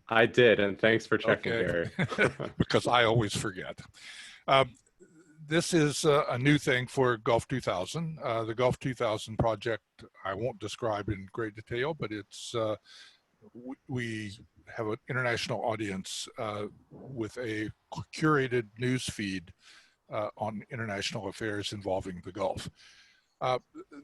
I did, and thanks for checking, Okay, Gary. because I always forget. Um, this is a new thing for Gulf 2000. The Gulf 2000 project, I won't describe in great detail, but it's we have an international audience with a curated news feed on international affairs involving the Gulf.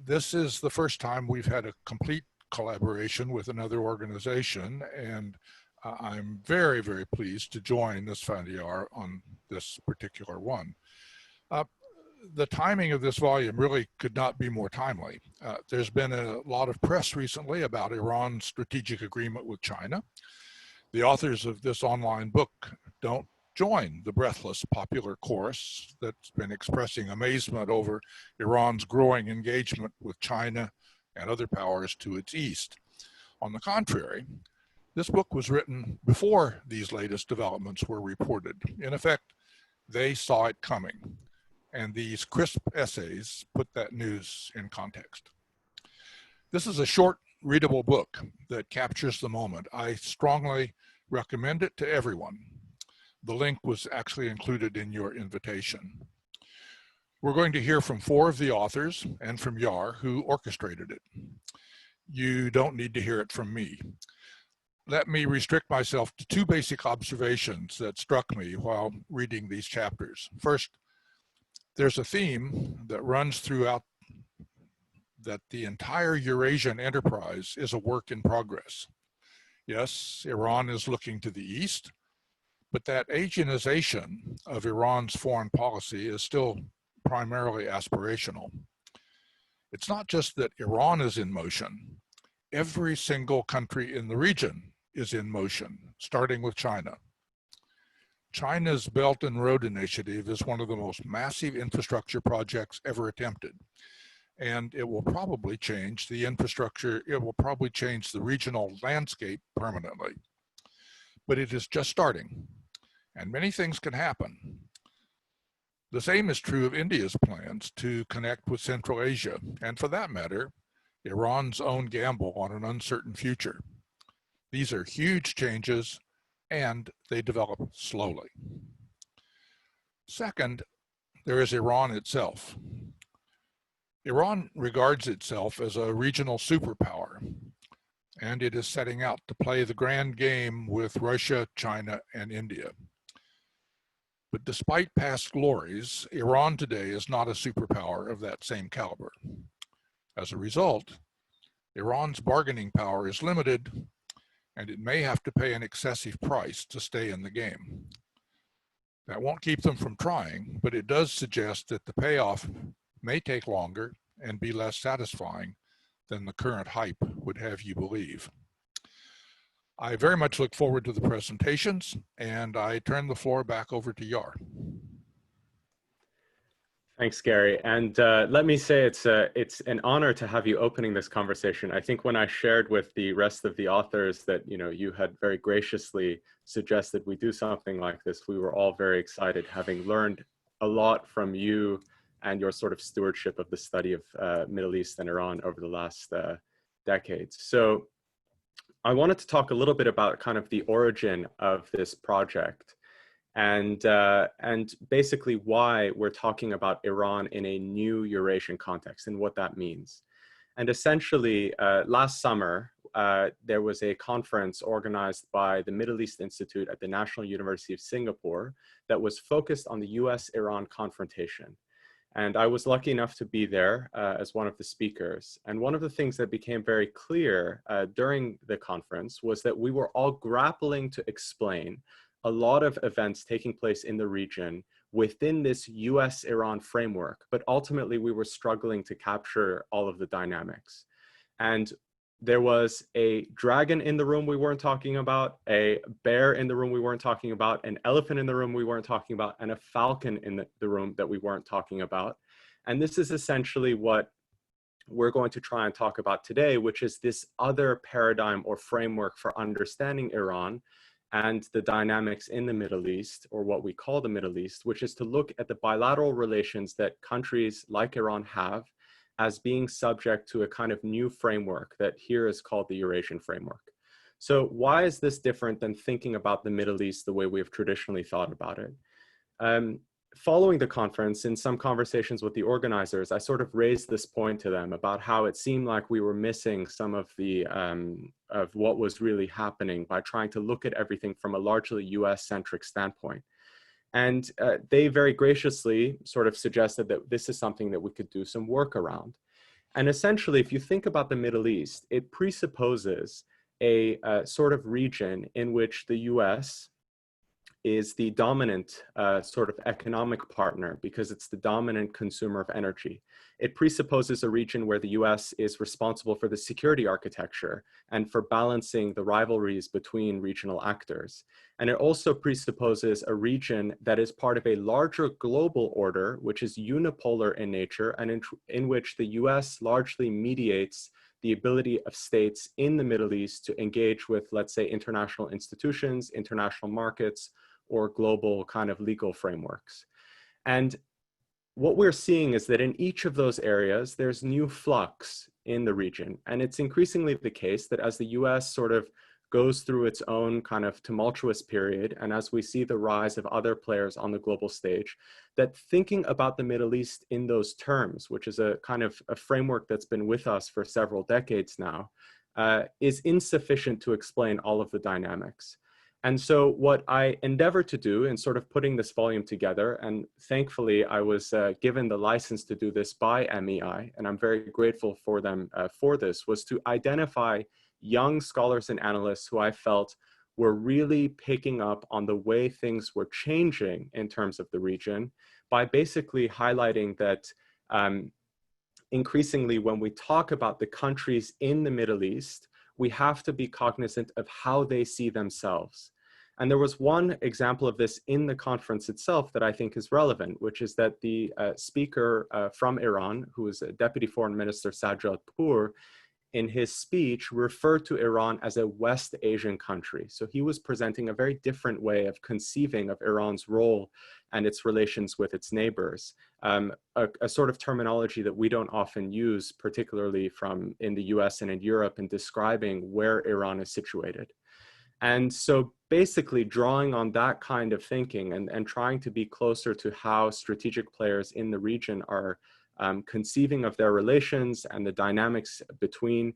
This is the first time we've had a complete collaboration with another organization, and I'm very, very pleased to join this Fandiar on this particular one. The timing of this volume really could not be more timely. There's been a lot of press recently about Iran's strategic agreement with China. The authors of this online book don't join the breathless popular chorus that's been expressing amazement over Iran's growing engagement with China and other powers to its east. On the contrary, this book was written before these latest developments were reported. In effect, they saw it coming, and these crisp essays put that news in context. This is a short, readable book that captures the moment. I strongly recommend it to everyone. The link was actually included in your invitation. We're going to hear from 4 of the authors and from Yar, who orchestrated it. You don't need to hear it from me. Let me restrict myself to 2 basic observations that struck me while reading these chapters. First, there's a theme that runs throughout that the entire Eurasian enterprise is a work in progress. Yes, Iran is looking to the east, but that Asianization of Iran's foreign policy is still primarily aspirational. It's not just that Iran is in motion. Every single country in the region is in motion, starting with China. China's Belt and Road Initiative is one of the most massive infrastructure projects ever attempted. And it will probably change the infrastructure, it will probably change the regional landscape permanently. But it is just starting, and many things can happen. The same is true of India's plans to connect with Central Asia, and for that matter, Iran's own gamble on an uncertain future. These are huge changes, and they develop slowly. Second, there is Iran itself. Iran regards itself as a regional superpower, and it is setting out to play the grand game with Russia, China, and India. But despite past glories, Iran today is not a superpower of that same caliber. As a result, Iran's bargaining power is limited, and it may have to pay an excessive price to stay in the game. That won't keep them from trying, but it does suggest that the payoff may take longer and be less satisfying than the current hype would have you believe. I very much look forward to the presentations, and I turn the floor back over to Yar. Thanks, Gary. And let me say it's an honor to have you opening this conversation. I think when I shared with the rest of the authors that you had very graciously suggested we do something like this, we were all very excited, having learned a lot from you and your sort of stewardship of the study of Middle East and Iran over the last decades. So I wanted to talk a little bit about kind of the origin of this project, and basically why we're talking about Iran in a new Eurasian context and what that means. And essentially, last summer, there was a conference organized by the Middle East Institute at the National University of Singapore that was focused on the US-Iran confrontation. And I was lucky enough to be there as one of the speakers. And one of the things that became very clear during the conference was that we were all grappling to explain a lot of events taking place in the region within this US-Iran framework, but ultimately we were struggling to capture all of the dynamics. And there was a dragon in the room we weren't talking about, a bear in the room we weren't talking about, an elephant in the room we weren't talking about, and a falcon in the room that we weren't talking about. And this is essentially what we're going to try and talk about today, which is this other paradigm or framework for understanding Iran and the dynamics in the Middle East, or what we call the Middle East, which is to look at the bilateral relations that countries like Iran have as being subject to a kind of new framework that here is called the Eurasian framework. So why is this different than thinking about the Middle East the way we have traditionally thought about it? Following the conference, in some conversations with the organizers, I sort of raised this point to them about how it seemed like we were missing some of the of what was really happening by trying to look at everything from a largely US-centric standpoint. And they very graciously sort of suggested that this is something that we could do some work around. And essentially, if you think about the Middle East, it presupposes a sort of region in which the US is the dominant sort of economic partner because it's the dominant consumer of energy. It presupposes a region where the US is responsible for the security architecture and for balancing the rivalries between regional actors. And it also presupposes a region that is part of a larger global order, which is unipolar in nature and in which the US largely mediates the ability of states in the Middle East to engage with, let's say, international institutions, international markets, or global kind of legal frameworks. And what we're seeing is that in each of those areas, there's new flux in the region. And it's increasingly the case that as the US sort of goes through its own kind of tumultuous period, and as we see the rise of other players on the global stage, that thinking about the Middle East in those terms, which is a kind of a framework that's been with us for several decades now, is insufficient to explain all of the dynamics. And so what I endeavor to do in sort of putting this volume together, and thankfully I was given the license to do this by MEI, and I'm very grateful for them for this, was to identify young scholars and analysts who I felt were really picking up on the way things were changing in terms of the region by basically highlighting that increasingly when we talk about the countries in the Middle East, we have to be cognizant of how they see themselves. And there was one example of this in the conference itself that I think is relevant, which is that the speaker from Iran, who is Deputy Foreign Minister Sajjad Poor, in his speech referred to Iran as a West Asian country. So he was presenting a very different way of conceiving of Iran's role and its relations with its neighbors, a sort of terminology that we don't often use, particularly from in the US and in Europe, in describing where Iran is situated. And so basically drawing on that kind of thinking and trying to be closer to how strategic players in the region are conceiving of their relations and the dynamics between,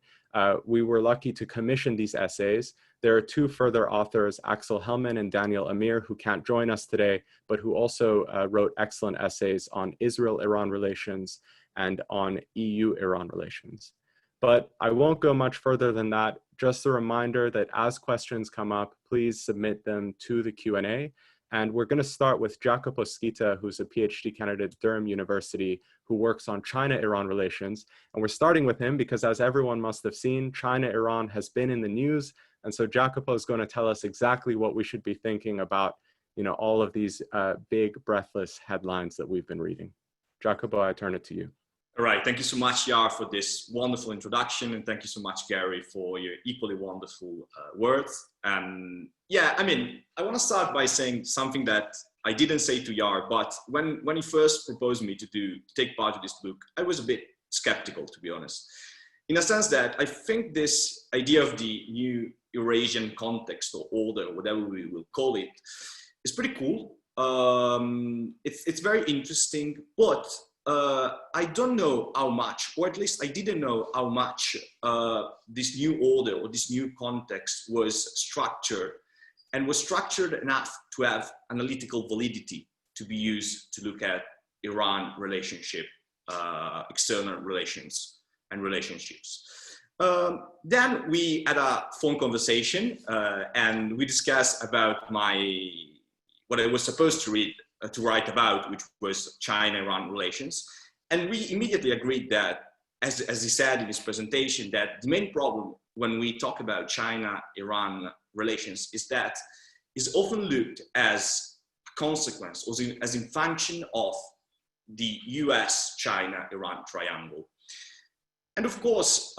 we were lucky to commission these essays. There are two further authors, Axel Hellman and Daniel Amir, who can't join us today, but who also wrote excellent essays on Israel-Iran relations and on EU-Iran relations. But I won't go much further than that. Just a reminder that as questions come up, please submit them to the Q&A. And we're going to start with Jacopo Schita, who's a PhD candidate at Durham University, who works on China-Iran relations. And we're starting with him because, as everyone must have seen, China-Iran has been in the news. And so Jacopo is going to tell us exactly what we should be thinking about, all of these big, breathless headlines that we've been reading. Jacopo, I turn it to you. All right, thank you so much, Yar, for this wonderful introduction, and thank you so much, Gary, for your equally wonderful words. Yeah, I want to start by saying something that I didn't say to Yar, but when he first proposed me to take part in this book, I was a bit skeptical, to be honest, in a sense that I think this idea of the new Eurasian context or order, whatever we will call it, is pretty cool. It's very interesting, but I don't know how much, or at least I didn't know how much this new order or this new context was structured enough to have analytical validity to be used to look at Iran relationship, external relations and relationships. Then we had a phone conversation and we discussed about what I was supposed to write about, which was China-Iran relations. And we immediately agreed that, as he said in his presentation, that the main problem when we talk about China-Iran relations is that it's often looked as a consequence or as in function of the US-China-Iran triangle. And of course,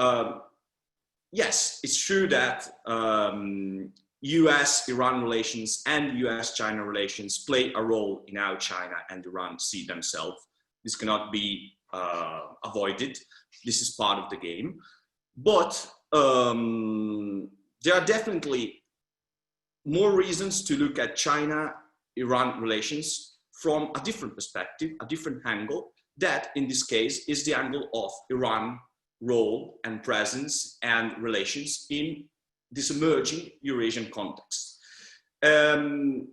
yes, it's true that US-Iran relations and US-China relations play a role in how China and Iran see themselves. This cannot be avoided. This is part of the game. But there there are definitely more reasons to look at China-Iran relations from a different perspective, a different angle. That, in this case, is the angle of Iran's role and presence and relations in this emerging Eurasian context. I'm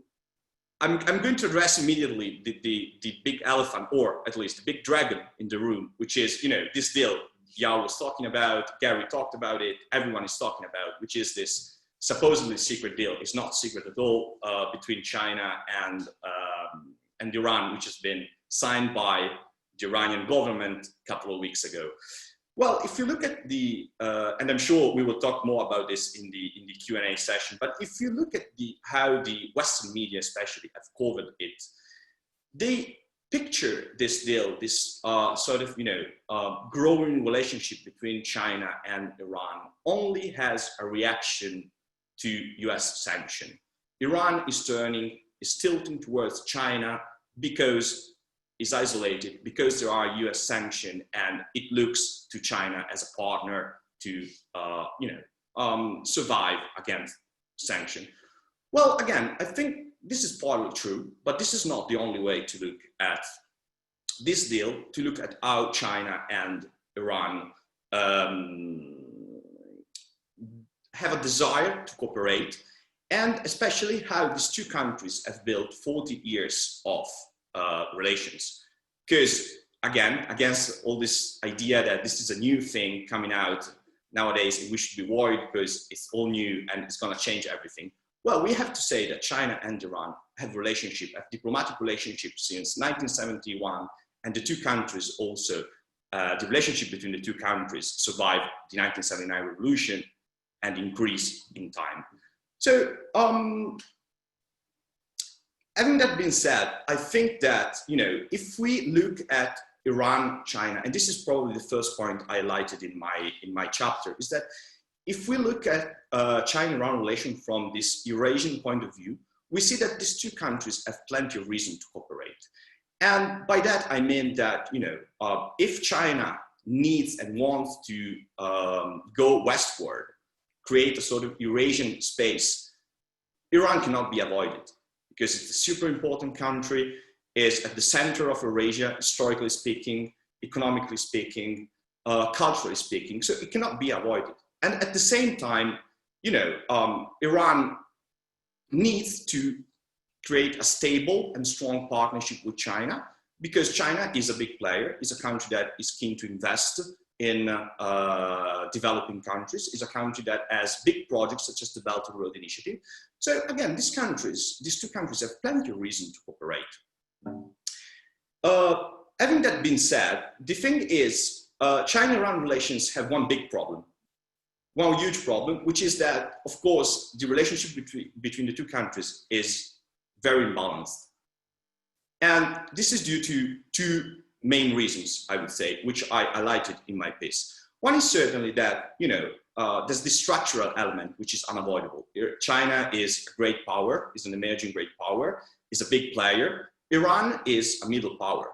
going to address immediately the big elephant, or at least the big dragon in the room, which is, you know, this deal Yao was talking about, Gary talked about it, everyone is talking about, which is this supposedly secret deal. It's not secret at all, between China and Iran, which has been signed by the Iranian government a couple of weeks ago. Well, if you look at the, and I'm sure we will talk more about this in the Q&A session, but if you look at how the Western media especially have covered it, they picture this deal, this sort of, you know, growing relationship between China and Iran only has a reaction to US sanction. Iran is tilting towards China because is isolated, because there are US sanctions, and it looks to China as a partner to, you know, survive against sanction. Well, again, I think this is partly true, but this is not the only way to look at this deal, to look at how China and Iran have a desire to cooperate, and especially how these two countries have built 40 years of relations. Because again, against all this idea that this is a new thing coming out nowadays and we should be worried because it's all new and it's going to change everything. Well, we have to say that China and Iran have diplomatic relationships since 1971, and the two countries also, the relationship between the two countries survived the 1979 revolution and increased in time. So, having that been said, I think that, you know, if we look at Iran, China, and this is probably the first point I highlighted in my chapter, is that if we look at China-Iran relation from this Eurasian point of view, we see that these two countries have plenty of reason to cooperate. And by that, I mean that, you know, if China needs and wants to go westward, create a sort of Eurasian space, Iran cannot be avoided, because it's a super important country, is at the center of Eurasia, historically speaking, economically speaking, culturally speaking, so it cannot be avoided. And at the same time, you know, Iran needs to create a stable and strong partnership with China, because China is a big player, is a country that is keen to invest in developing countries, is a country that has big projects such as the Belt and Road Initiative. So again, these two countries have plenty of reason to cooperate. Having that been said, the thing is, China-Iran relations have one big problem, one huge problem, which is that, of course, the relationship between the two countries is very imbalanced. And this is due to two main reasons, I would say, which I highlighted in my piece. One is certainly that, you know, there's this structural element which is unavoidable. China is a great power, is an emerging great power, is a big player. Iran is a middle power,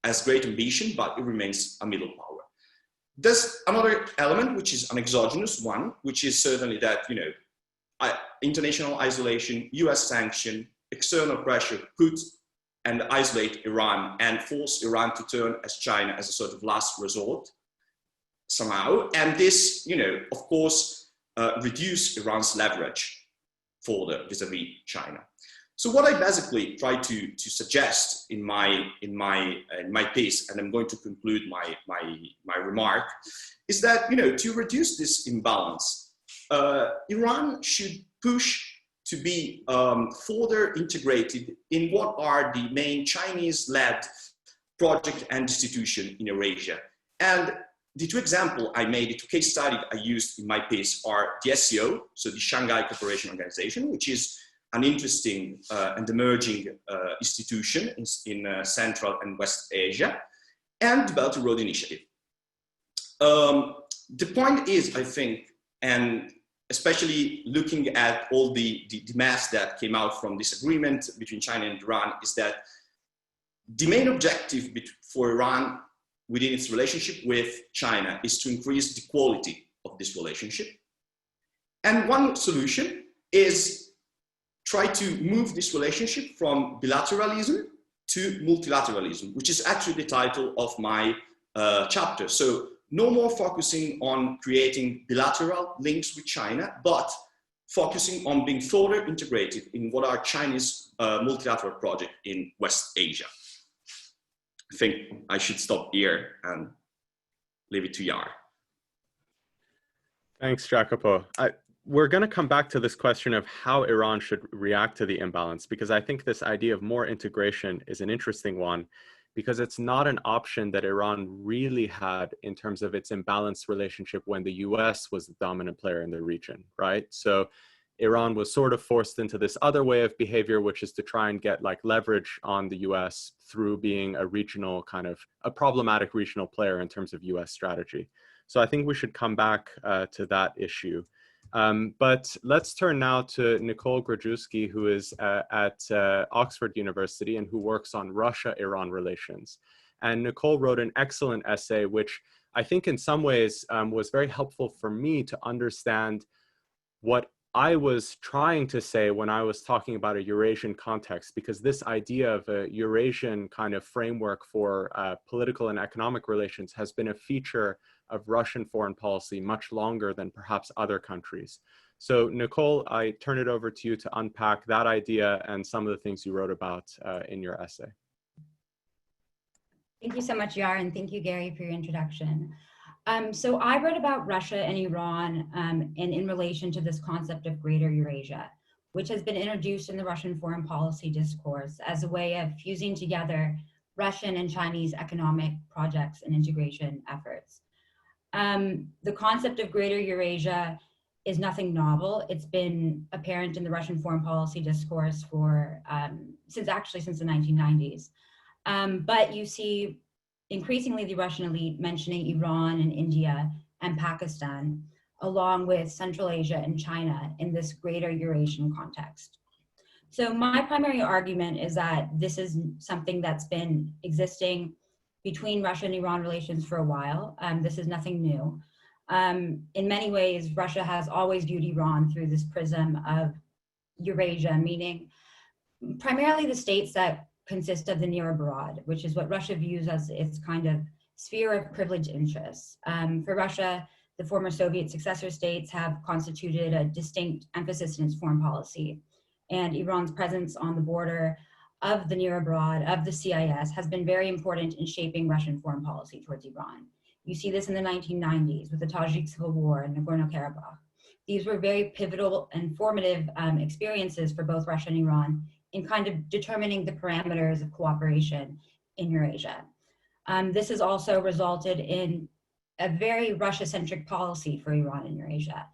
has great ambition, but it remains a middle power. There's another element, which is an exogenous one, which is certainly that, you know, international isolation, US sanction, external pressure put and isolate Iran and force Iran to turn as China as a sort of last resort somehow. And this, you know, of course, reduce Iran's leverage for the vis-a-vis China. So what I basically try to suggest in my piece, and I'm going to conclude my remark, is that, you know, to reduce this imbalance, Iran should push to be further integrated in what are the main Chinese-led project and institution in Eurasia. And the two examples I made, the two case studies I used in my piece are the SCO, so the Shanghai Cooperation Organization, which is an interesting and emerging institution in Central and West Asia, and the Belt and Road Initiative. The point is, I think, and especially looking at all the mass that came out from this agreement between China and Iran, is that the main objective for Iran within its relationship with China is to increase the quality of this relationship. And one solution is try to move this relationship from bilateralism to multilateralism, which is actually the title of my chapter. So no more focusing on creating bilateral links with China, but focusing on being further integrated in what are Chinese multilateral project in West Asia. I think I should stop here and leave it to Yar. Thanks, Jacopo. We're going to come back to this question of how Iran should react to the imbalance, because I think this idea of more integration is an interesting one, because it's not an option that Iran really had in terms of its imbalanced relationship when the US was the dominant player in the region, right? So Iran was sort of forced into this other way of behavior, which is to try and get like leverage on the US through being a regional kind of a problematic regional player in terms of US strategy. So I think we should come back to that issue. But let's turn now to Nicole Grajewski, who is at Oxford University and who works on Russia-Iran relations. And Nicole wrote an excellent essay, which I think in some ways was very helpful for me to understand what I was trying to say when I was talking about a Eurasian context, because this idea of a Eurasian kind of framework for political and economic relations has been a feature of Russian foreign policy much longer than perhaps other countries. So Nicole, I turn it over to you to unpack that idea and some of the things you wrote about in your essay. Thank you so much, Yar, and thank you, Gary, for your introduction. So I wrote about Russia and Iran and in relation to this concept of Greater Eurasia, which has been introduced in the Russian foreign policy discourse as a way of fusing together Russian and Chinese economic projects and integration efforts. The concept of Greater Eurasia is nothing novel. It's been apparent in the Russian foreign policy discourse for since the 1990s. But you see increasingly the Russian elite mentioning Iran and India and Pakistan, along with Central Asia and China in this Greater Eurasian context. So my primary argument is that this is something that's been existing between Russia and Iran relations for a while. This is nothing new. In many ways, Russia has always viewed Iran through this prism of Eurasia, meaning primarily the states that consist of the near abroad, which is what Russia views as its kind of sphere of privileged interests. For Russia, the former Soviet successor states have constituted a distinct emphasis in its foreign policy. And Iran's presence on the border of the near abroad, of the CIS, has been very important in shaping Russian foreign policy towards Iran. You see this in the 1990s with the Tajik Civil War and Nagorno-Karabakh. These were very pivotal and formative experiences for both Russia and Iran in kind of determining the parameters of cooperation in Eurasia. This has also resulted in a very Russia-centric policy for Iran in Eurasia.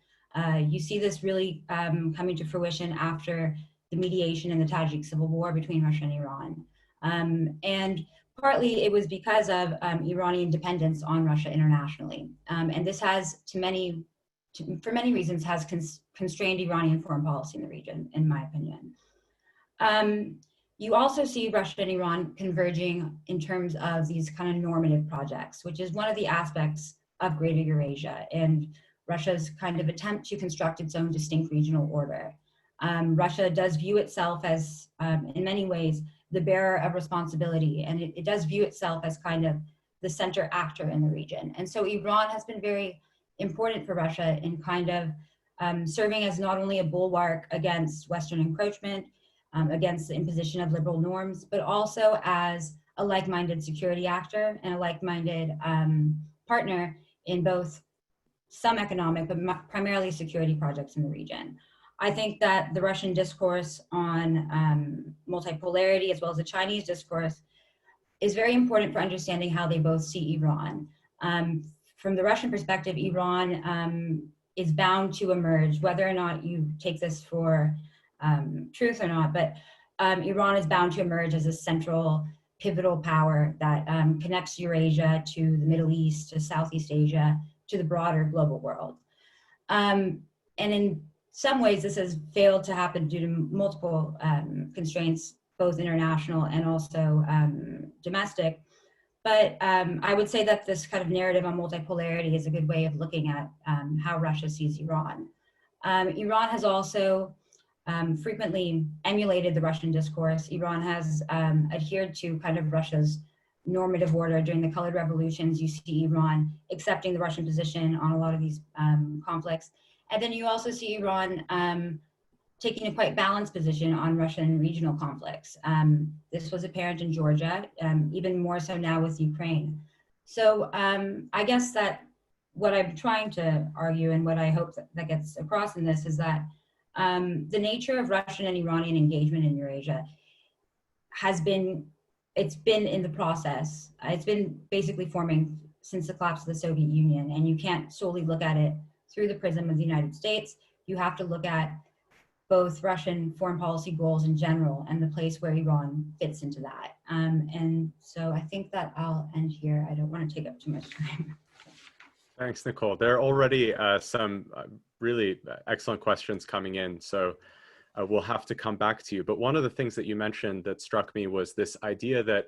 You see this really coming to fruition after the mediation in the Tajik Civil War between Russia and Iran. And partly it was because of Iranian dependence on Russia internationally. And this has, for many reasons, has constrained Iranian foreign policy in the region, in my opinion. You also see Russia and Iran converging in terms of these kind of normative projects, which is one of the aspects of Greater Eurasia and Russia's kind of attempt to construct its own distinct regional order. Russia does view itself as, in many ways, the bearer of responsibility, and it does view itself as kind of the center actor in the region. And so Iran has been very important for Russia in kind of serving as not only a bulwark against Western encroachment, against the imposition of liberal norms, but also as a like-minded security actor and a like-minded partner in both some economic, but primarily security projects in the region. I think that the Russian discourse on multipolarity, as well as the Chinese discourse, is very important for understanding how they both see Iran. From the Russian perspective, Iran is bound to emerge, whether or not you take this for truth or not, but Iran is bound to emerge as a central pivotal power that connects Eurasia to the Middle East, to Southeast Asia, to the broader global world. And in some ways, this has failed to happen due to multiple constraints, both international and also domestic. But I would say that this kind of narrative on multipolarity is a good way of looking at how Russia sees Iran. Iran has also frequently emulated the Russian discourse. Iran has adhered to kind of Russia's normative order during the colored revolutions. You see Iran accepting the Russian position on a lot of these conflicts. And then you also see Iran taking a quite balanced position on Russian regional conflicts. This was apparent in Georgia, even more so now with Ukraine. So I guess that what I'm trying to argue and what I hope that gets across in this is that the nature of Russian and Iranian engagement in Eurasia it's been in the process. It's been basically forming since the collapse of the Soviet Union, and you can't solely look at it through the prism of the United States. You have to look at both Russian foreign policy goals in general and the place where Iran fits into that. And so I think that I'll end here. I don't want to take up too much time. Thanks, Nicole. There are already some really excellent questions coming in, so we'll have to come back to you. But one of the things that you mentioned that struck me was this idea that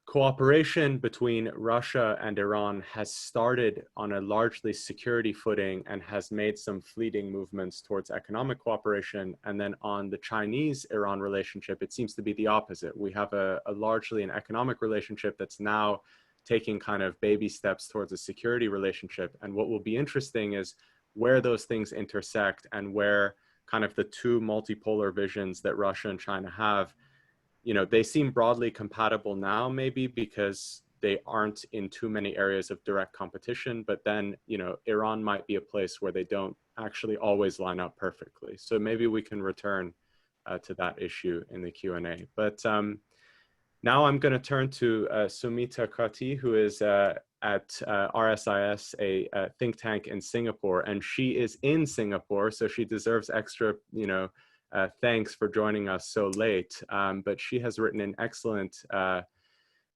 cooperation between Russia and Iran has started on a largely security footing and has made some fleeting movements towards economic cooperation. And then on the Chinese-Iran relationship, it seems to be the opposite. We have a largely an economic relationship that's now taking kind of baby steps towards a security relationship. And what will be interesting is where those things intersect and where kind of the two multipolar visions that Russia and China have, you know, they seem broadly compatible now, maybe because they aren't in too many areas of direct competition, but then, you know, Iran might be a place where they don't actually always line up perfectly. So maybe we can return to that issue in the Q&A. But now I'm going to turn to Sumita Kati, who is at RSIS, a think tank in Singapore, and she is in Singapore, so she deserves extra, you know, thanks for joining us so late. But she has written an excellent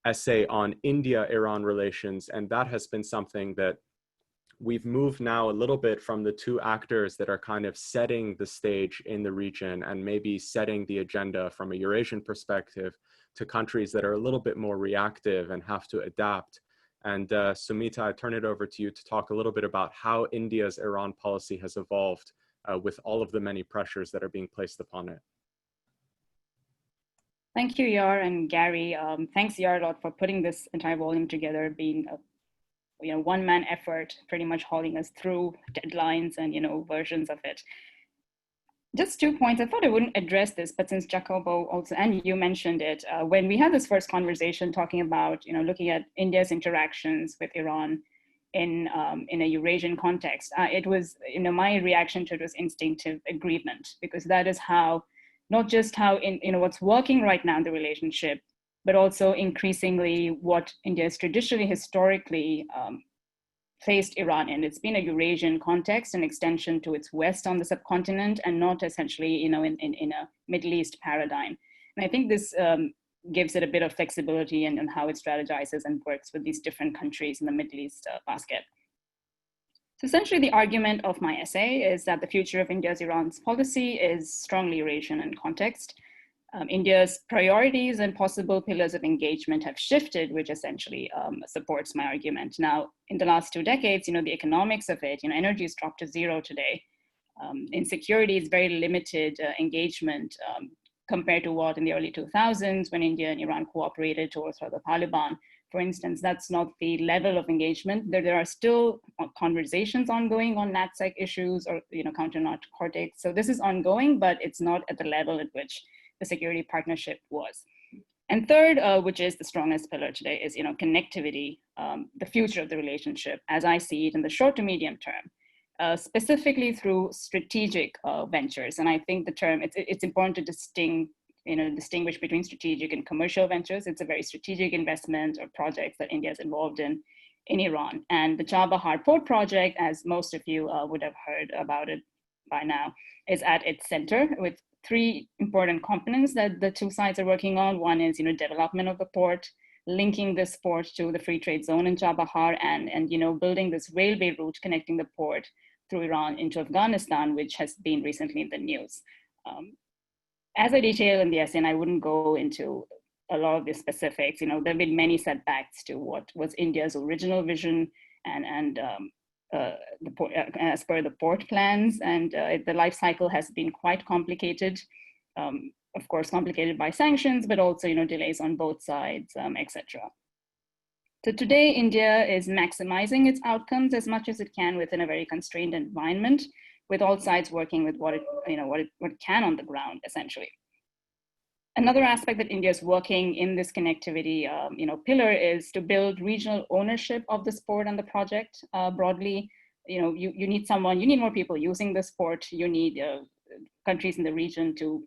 essay on India-Iran relations, and that has been something that we've moved now a little bit from the two actors that are kind of setting the stage in the region and maybe setting the agenda from a Eurasian perspective to countries that are a little bit more reactive and have to adapt. And Sumita, I turn it over to you to talk a little bit about how India's Iran policy has evolved with all of the many pressures that are being placed upon it. Thank you, Yar and Gary. Thanks, Yar, a lot for putting this entire volume together, being a one-man effort, pretty much hauling us through deadlines and versions of it. Just 2 points. I thought I wouldn't address this, but since Jacopo also and you mentioned it, when we had this first conversation talking about looking at India's interactions with Iran in a Eurasian context, it was my reaction to it was instinctive agreement, because that is how, not just how what's working right now in the relationship, but also increasingly what India has traditionally, historically placed Iran in. It's been a Eurasian context, an extension to its west on the subcontinent, and not essentially in a Middle East paradigm. And I think this gives it a bit of flexibility in how it strategizes and works with these different countries in the Middle East basket. So essentially the argument of my essay is that the future of India's Iran's policy is strongly Eurasian in context. India's priorities and possible pillars of engagement have shifted, which essentially supports my argument. Now, in the last 2 decades, the economics of it, energy has dropped to zero today. In security, it's very limited engagement compared to what in the early 2000s when India and Iran cooperated to overthrow the Taliban. For instance, that's not the level of engagement. There are still conversations ongoing on NatSec issues or counter-narcotics. So this is ongoing, but it's not at the level at which the security partnership was. And third, which is the strongest pillar today, is connectivity, the future of the relationship, as I see it in the short to medium term, specifically through strategic ventures. And I think the term, it's important to distinguish between strategic and commercial ventures. It's a very strategic investment or projects that India is involved in Iran. And the Chabahar Port project, as most of you would have heard about it by now, is at its center with 3 important components that the 2 sides are working on. One is, development of the port, linking this port to the free trade zone in Chabahar, and building this railway route connecting the port through Iran into Afghanistan, which has been recently in the news. As I detail in the essay, and I wouldn't go into a lot of the specifics, there have been many setbacks to what was India's original vision, and as per the port plans, and the life cycle has been quite complicated. Of course, complicated by sanctions, but also delays on both sides, etc. So today, India is maximizing its outcomes as much as it can within a very constrained environment, with all sides working with what it can on the ground, essentially. Another aspect that India is working in this connectivity pillar is to build regional ownership of the sport and the project broadly. You need more people using the sport. You need countries in the region to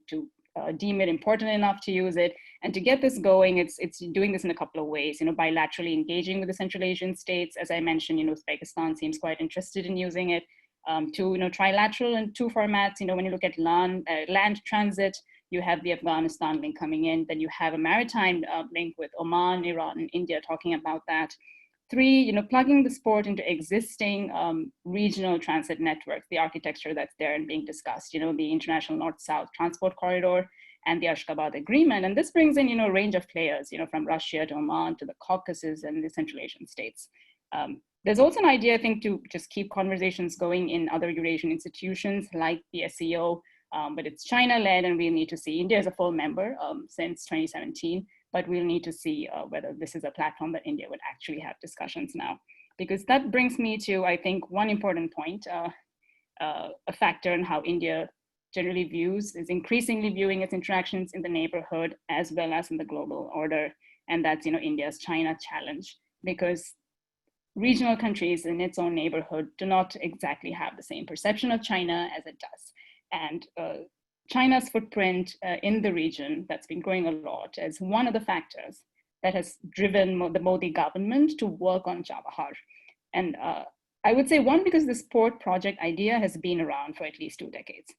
deem it important enough to use it. And to get this going, it's doing this in a couple of ways. Bilaterally engaging with the Central Asian states. As I mentioned, Uzbekistan seems quite interested in using it. To trilateral and two formats. When you look at land transit, you have the Afghanistan link coming in. Then you have a maritime link with Oman, Iran, and India talking about that. 3, plugging the sport into existing regional transit networks, the architecture that's there and being discussed, the International North-South Transport Corridor and the Ashgabat Agreement. And this brings in, a range of players, from Russia to Oman to the Caucasus and the Central Asian states. There's also an idea, I think, to just keep conversations going in other Eurasian institutions like the SCO, but it's China-led, and we'll need to see. India is a full member since 2017. But we'll need to see whether this is a platform that India would actually have discussions now. Because that brings me to, I think, one important point, a factor in how India generally is increasingly viewing its interactions in the neighborhood as well as in the global order. And that's, India's China challenge, because regional countries in its own neighborhood do not exactly have the same perception of China as it does. And China's footprint in the region that's been growing a lot is one of the factors that has driven the Modi government to work on Chabahar. And I would say one, because this port project idea has been around for at least 2 decades.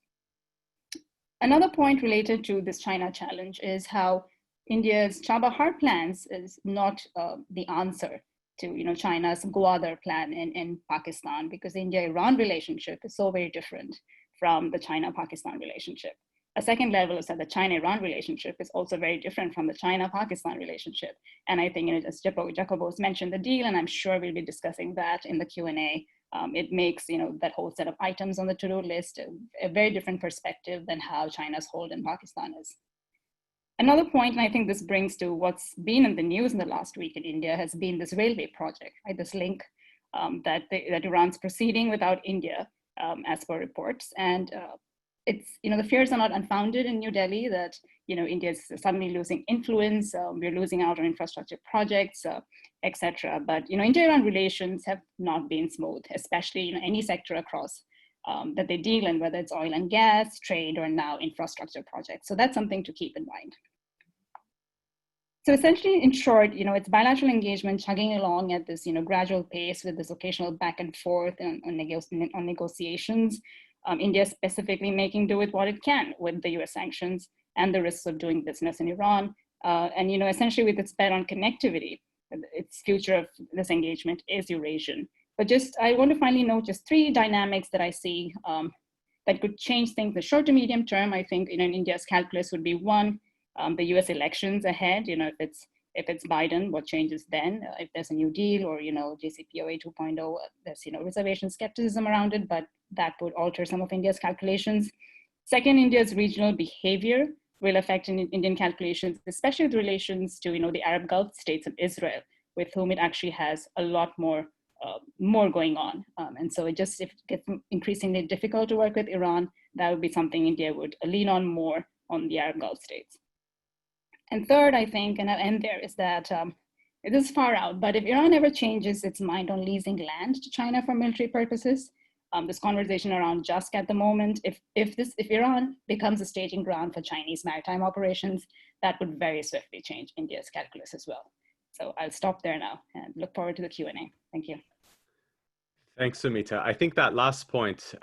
Another point related to this China challenge is how India's Chabahar plans is not the answer to China's Gwadar plan in Pakistan, because the India-Iran relationship is so very different from the China-Pakistan relationship. A second level is that the China-Iran relationship is also very different from the China-Pakistan relationship. And I think, as Jacobos mentioned the deal, and I'm sure we'll be discussing that in the Q&A, it makes that whole set of items on the to-do list a very different perspective than how China's hold in Pakistan is. Another point, and I think this brings to what's been in the news in the last week in India, has been this railway project, right? This link that Iran's proceeding without India, as per reports. And it's, the fears are not unfounded in New Delhi that, India is suddenly losing influence, we're losing out on infrastructure projects, etc. But, India-Iran relations have not been smooth, especially in any sector across that they deal in, whether it's oil and gas, trade, or now infrastructure projects. So that's something to keep in mind. So essentially, in short, it's bilateral engagement chugging along at this, gradual pace with this occasional back and forth on negotiations. India specifically making do with what it can with the US sanctions and the risks of doing business in Iran. And, essentially with its bet on connectivity, its future of this engagement is Eurasian. But I want to finally note just 3 dynamics that I see that could change things in the short to medium term. I think, in India's calculus would be 1, the US elections ahead, if it's Biden, what changes then? If there's a new deal or, JCPOA 2.0, there's, reservation skepticism around it, but that would alter some of India's calculations. Second, India's regional behavior will affect Indian calculations, especially with relations to, the Arab Gulf states and Israel, with whom it actually has a lot more going on. And so if it gets increasingly difficult to work with Iran, that would be something India would lean on more on the Arab Gulf states. And third, I think, and I'll end there, is that it is far out, but if Iran ever changes its mind on leasing land to China for military purposes, this conversation around JUSC at the moment, if Iran becomes a staging ground for Chinese maritime operations, that would very swiftly change India's calculus as well. So I'll stop there now and look forward to the Q&A. Thank you. Thanks, Sumita. I think that last point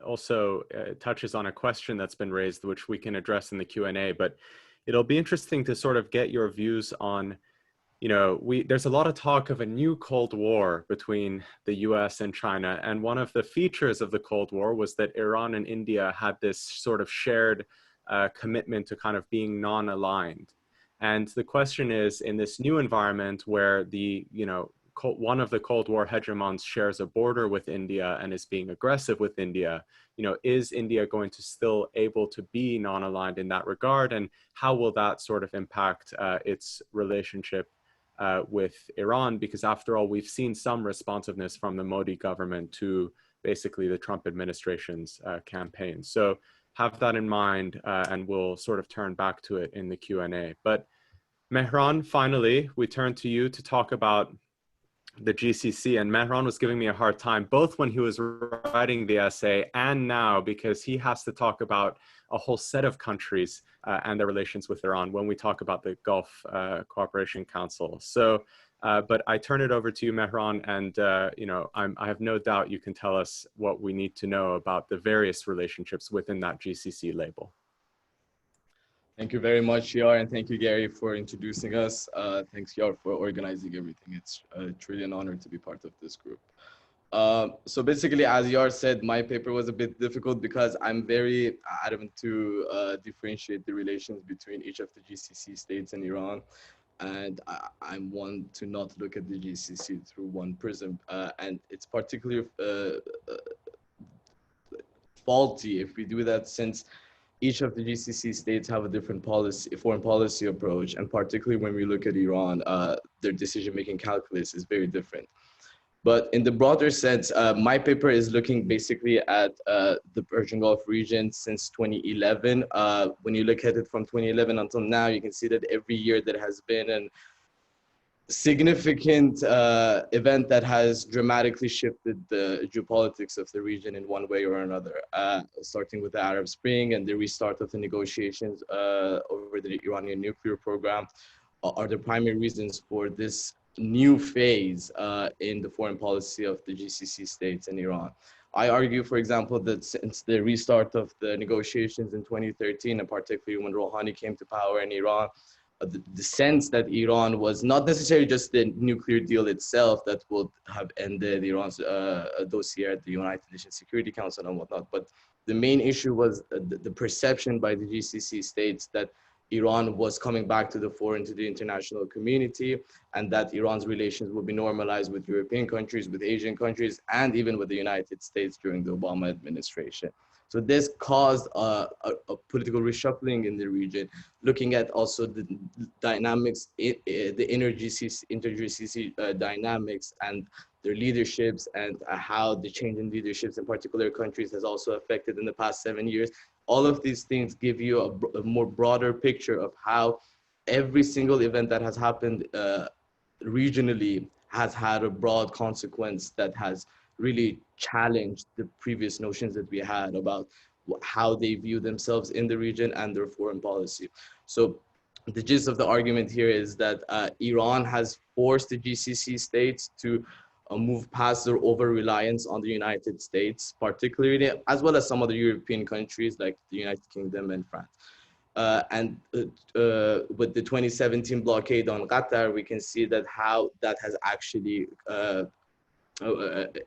also touches on a question that's been raised, which we can address in the Q&A, but it'll be interesting to sort of get your views on, there's a lot of talk of a new Cold War between the US and China. And one of the features of the Cold War was that Iran and India had this sort of shared commitment to kind of being non-aligned. And the question is, in this new environment where the, one of the Cold War hegemons shares a border with India and is being aggressive with India, is India going to still able to be non-aligned in that regard? And how will that sort of impact its relationship with Iran? Because after all, we've seen some responsiveness from the Modi government to basically the Trump administration's campaign. So have that in mind, and we'll sort of turn back to it in the Q&A. But Mehran, finally, we turn to you to talk about the GCC. And Mehran was giving me a hard time, both when he was writing the essay and now, because he has to talk about a whole set of countries and their relations with Iran when we talk about the Gulf Cooperation Council. So, but I turn it over to you, Mehran, and I have no doubt you can tell us what we need to know about the various relationships within that GCC label. Thank you very much, Yar, and thank you, Gary, for introducing us. Thanks, Yar, for organizing everything. It's truly an honor to be part of this group. So basically, as Yar said, my paper was a bit difficult because I'm very adamant to differentiate the relations between each of the GCC states and Iran. And I'm one to not look at the GCC through one prism. And it's particularly faulty if we do that, since each of the GCC states have a different foreign policy approach, and particularly when we look at Iran, their decision-making calculus is very different. But in the broader sense, my paper is looking basically at the Persian Gulf region since 2011. When you look at it from 2011 until now, you can see that every year there has been a significant event that has dramatically shifted the geopolitics of the region in one way or another, starting with the Arab Spring and the restart of the negotiations over the Iranian nuclear program are the primary reasons for this new phase in the foreign policy of the GCC states and Iran. I argue, for example, that since the restart of the negotiations in 2013, and particularly when Rouhani came to power in Iran, the sense that Iran was not necessarily just the nuclear deal itself that would have ended Iran's dossier at the United Nations Security Council and whatnot, but the main issue was the perception by the GCC states that Iran was coming back to the fore into the international community, and that Iran's relations would be normalized with European countries, with Asian countries, and even with the United States during the Obama administration. So this caused a political reshuffling in the region, looking at also the dynamics, the inter-GCC dynamics and their leaderships, and how the change in leaderships in particular countries has also affected in the past 7 years. All of these things give you a more broader picture of how every single event that has happened regionally has had a broad consequence that has really challenged the previous notions that we had about how they view themselves in the region and their foreign policy. So the gist of the argument here is that Iran has forced the GCC states to move past their over-reliance on the United States, particularly, as well as some other European countries like the United Kingdom and France. And with the 2017 blockade on Qatar, we can see that how that has actually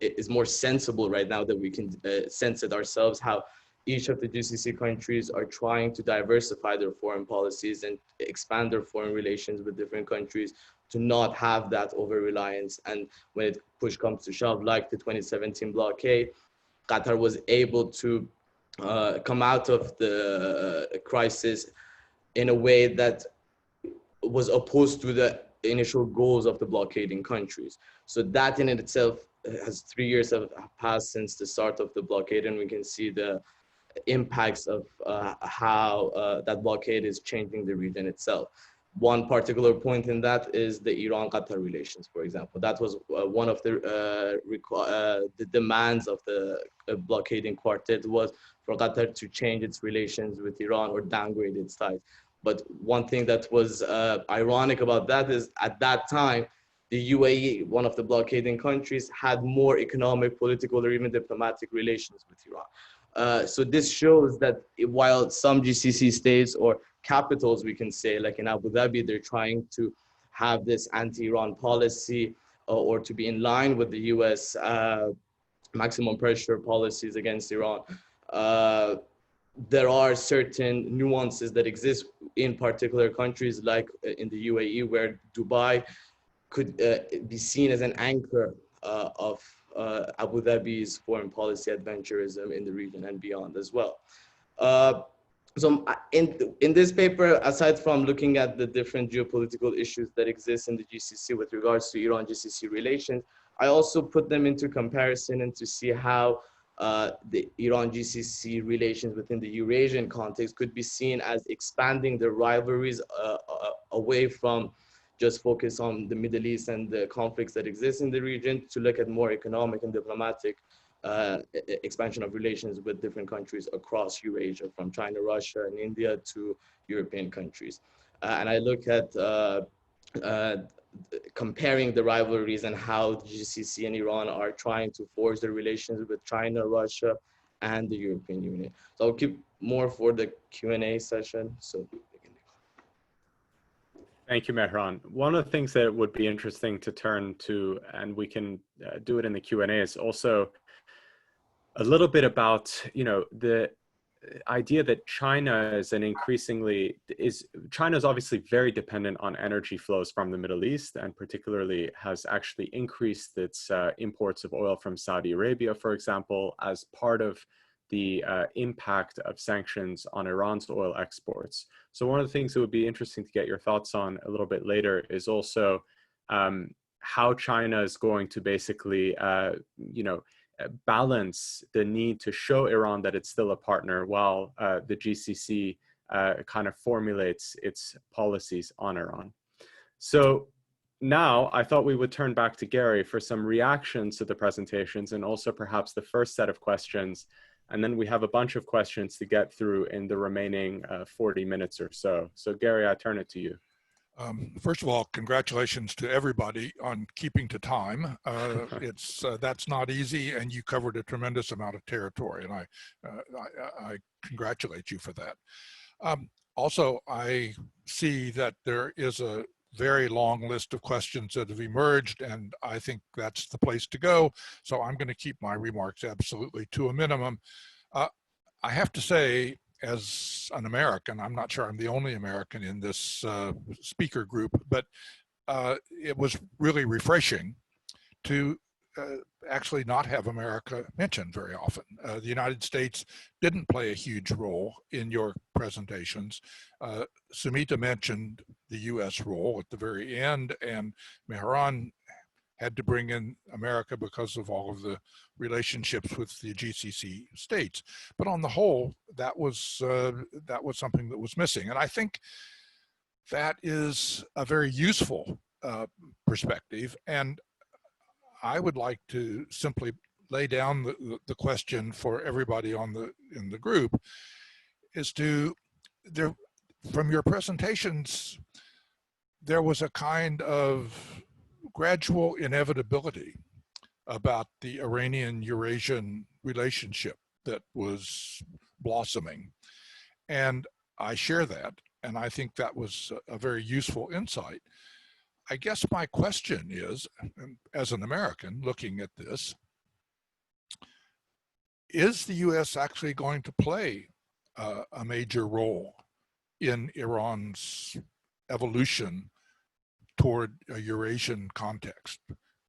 is more sensible right now, that we can sense it ourselves, how each of the GCC countries are trying to diversify their foreign policies and expand their foreign relations with different countries to not have that over-reliance. And when push comes to shove, like the 2017 blockade, Qatar was able to come out of the crisis in a way that was opposed to the initial goals of the blockading countries. So that in itself has 3 years have passed since the start of the blockade, and we can see the impacts of how that blockade is changing the region itself. One particular point in that is the Iran-Qatar relations, for example. That was one of the demands of the blockading quartet, was for Qatar to change its relations with Iran or downgrade its ties. But one thing that was ironic about that is at that time, the UAE, one of the blockading countries, had more economic, political, or even diplomatic relations with Iran. So this shows that while some GCC states or capitals, we can say, like in Abu Dhabi, they're trying to have this anti-Iran policy or to be in line with the US maximum pressure policies against Iran. There are certain nuances that exist in particular countries, like in the UAE, where Dubai could be seen as an anchor of Abu Dhabi's foreign policy adventurism in the region and beyond as well. So in this paper, aside from looking at the different geopolitical issues that exist in the GCC with regards to Iran-GCC relations, I also put them into comparison and to see how the Iran-GCC relations within the Eurasian context could be seen as expanding the rivalries away from just focus on the Middle East and the conflicts that exist in the region to look at more economic and diplomatic expansion of relations with different countries across Eurasia, from China, Russia, and India to European countries. And I look at comparing the rivalries and how the GCC and Iran are trying to forge their relations with China, Russia, and the European Union. So I'll keep more for the Q&A session. So thank you, Mehran. One of the things that would be interesting to turn to, and we can do it in the Q&A, is also a little bit about, you know, the idea that China is China is obviously very dependent on energy flows from the Middle East, and particularly has actually increased its imports of oil from Saudi Arabia, for example, as part of the impact of sanctions on Iran's oil exports. So one of the things that would be interesting to get your thoughts on a little bit later is also how China is going to basically, you know, balance the need to show Iran that it's still a partner while the GCC kind of formulates its policies on Iran. So now I thought we would turn back to Gary for some reactions to the presentations and also perhaps the first set of questions. And then we have a bunch of questions to get through in the remaining 40 minutes or so. So Gary, I turn it to you. First of all, congratulations to everybody on keeping to time. That's not easy, and you covered a tremendous amount of territory, and I congratulate you for that. Also, I see that there is a very long list of questions that have emerged, and I think that's the place to go. So I'm going to keep my remarks absolutely to a minimum. I have to say, as an American, I'm not sure I'm the only American in this speaker group, but it was really refreshing to actually not have America mentioned very often. The United States didn't play a huge role in your presentations. Sumita mentioned the US role at the very end, and Mehran had to bring in America because of all of the relationships with the GCC states. But on the whole, that was something that was missing. And I think that is a very useful perspective. And I would like to simply lay down the question for everybody in the group is from your presentations, there was a kind of gradual inevitability about the Iranian-Eurasian relationship that was blossoming. And I share that, and I think that was a very useful insight. I guess my question is, as an American looking at this, is the US actually going to play a major role in Iran's evolution toward a Eurasian context?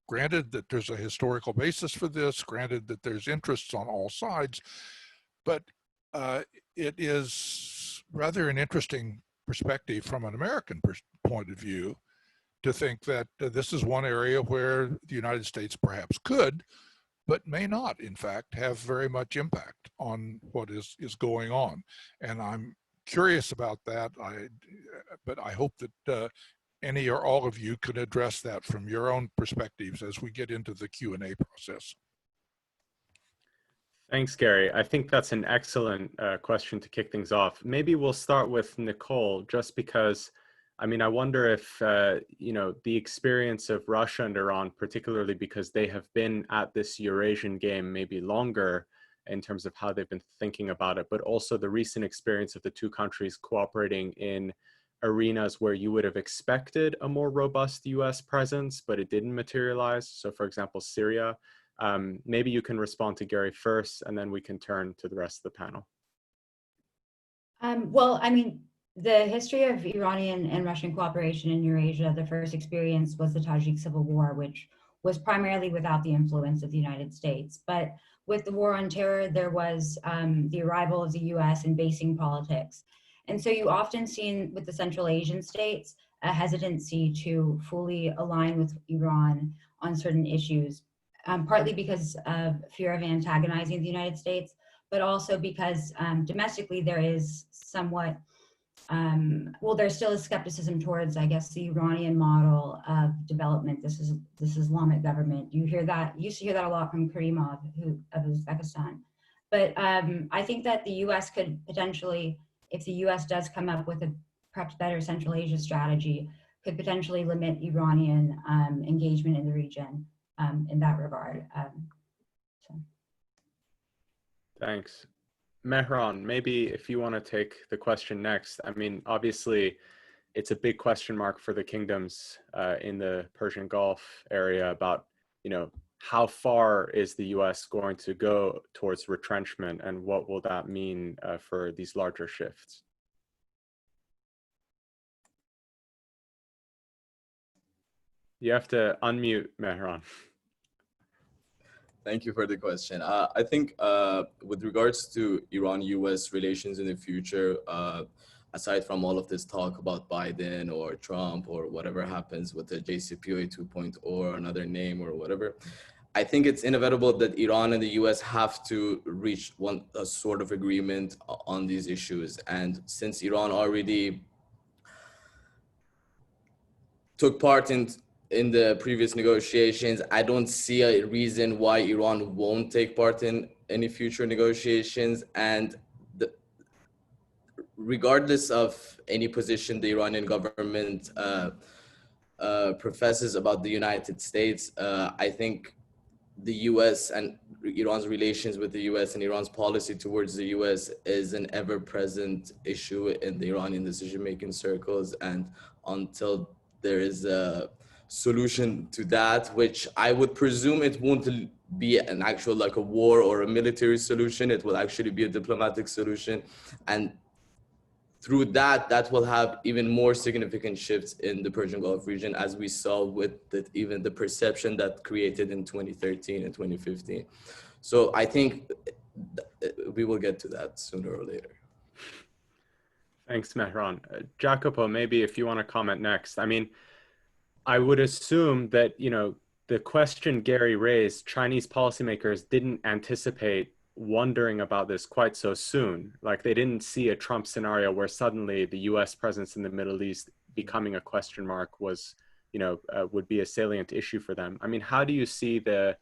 Granted that there's a historical basis for this, granted that there's interests on all sides, but it is rather an interesting perspective from an American point of view to think that this is one area where the United States perhaps could, but may not, in fact, have very much impact on what is going on. And I'm curious about that, but I hope that any or all of you can address that from your own perspectives as we get into the Q&A process. Thanks, Gary. I think that's an excellent question to kick things off. Maybe we'll start with Nicole, just because, I mean, I wonder if, you know, the experience of Russia and Iran, particularly because they have been at this Eurasian game maybe longer in terms of how they've been thinking about it, but also the recent experience of the two countries cooperating in arenas where you would have expected a more robust US presence, but it didn't materialize. So for example, Syria. Maybe you can respond to Gary first, and then we can turn to the rest of the panel. Well, I mean, The history of Iranian and Russian cooperation in Eurasia, the first experience was the Tajik Civil War, which was primarily without the influence of the United States. But with the war on terror, there was the arrival of the US in basing politics. And so you often see with the Central Asian states a hesitancy to fully align with Iran on certain issues, partly because of fear of antagonizing the United States, but also because domestically there is somewhat well, there still is skepticism towards, I guess, the Iranian model of development. This Islamic government. You hear that, you used to hear that a lot from Karimov, of Uzbekistan. But I think that the U.S. could potentially, if the U.S. does come up with a perhaps better Central Asia strategy, could potentially limit Iranian engagement in the region in that regard. Thanks. Mehran, maybe if you want to take the question next. I mean, obviously, it's a big question mark for the kingdoms in the Persian Gulf area about, you know, how far is the U.S. going to go towards retrenchment, and what will that mean for these larger shifts? You have to unmute, Mehran. Thank you for the question. I think with regards to Iran-US relations in the future, aside from all of this talk about Biden or Trump or whatever happens with the JCPOA 2.0 or another name or whatever, I think it's inevitable that Iran and the US have to reach a sort of agreement on these issues. And since Iran already took part in the previous negotiations, I don't see a reason why Iran won't take part in any future negotiations. And regardless of any position the Iranian government professes about the United States, I think the US and Iran's relations with the US and Iran's policy towards the US is an ever-present issue in the Iranian decision-making circles. And until there is a solution to that, which I would presume it won't be an actual like a war or a military solution, it will actually be a diplomatic solution. And through that will have even more significant shifts in the Persian Gulf region, as we saw with even the perception that created in 2013 and 2015. So I think we will get to that sooner or later. Thanks, Mehran. Jacopo, maybe if you want to comment next. I mean, I would assume that, you know, the question Gary raised, Chinese policymakers didn't anticipate wondering about this quite so soon. Like, they didn't see a Trump scenario where suddenly the US presence in the Middle East becoming a question mark was, you know, would be a salient issue for them. I mean, how do you see the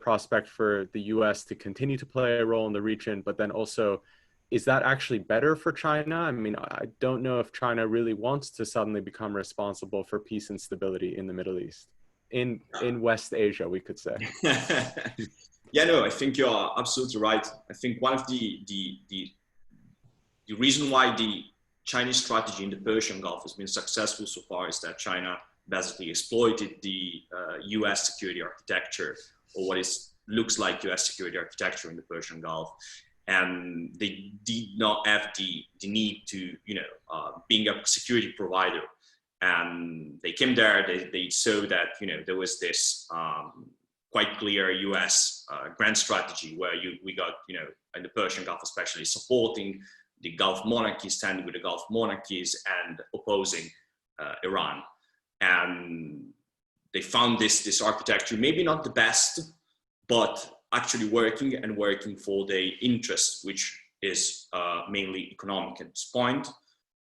prospect for the US to continue to play a role in the region, but then also, is that actually better for China? I mean, I don't know if China really wants to suddenly become responsible for peace and stability in the Middle East, in West Asia, we could say. Yeah, no, I think you're absolutely right. I think one of the reason why the Chinese strategy in the Persian Gulf has been successful so far is that China basically exploited the US security architecture, or what looks like US security architecture in the Persian Gulf. And they did not have the need to, you know, being a security provider. And they came there, they saw that, you know, there was this quite clear US grand strategy where we got, you know, in the Persian Gulf especially, supporting the Gulf monarchies, standing with the Gulf monarchies and opposing Iran. And they found this architecture, maybe not the best, but actually working for their interest, which is mainly economic at this point.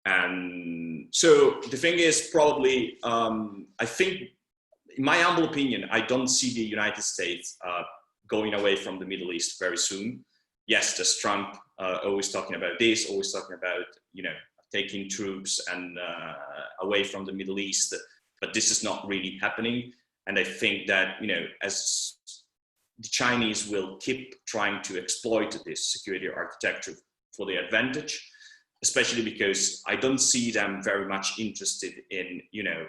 And so the thing is probably, I think, in my humble opinion, I don't see the United States going away from the Middle East very soon. Yes, there's Trump always talking about this, always talking about, you know, taking troops and away from the Middle East, but this is not really happening. And I think that, you know, as the Chinese will keep trying to exploit this security architecture for their advantage, especially because I don't see them very much interested in, you know,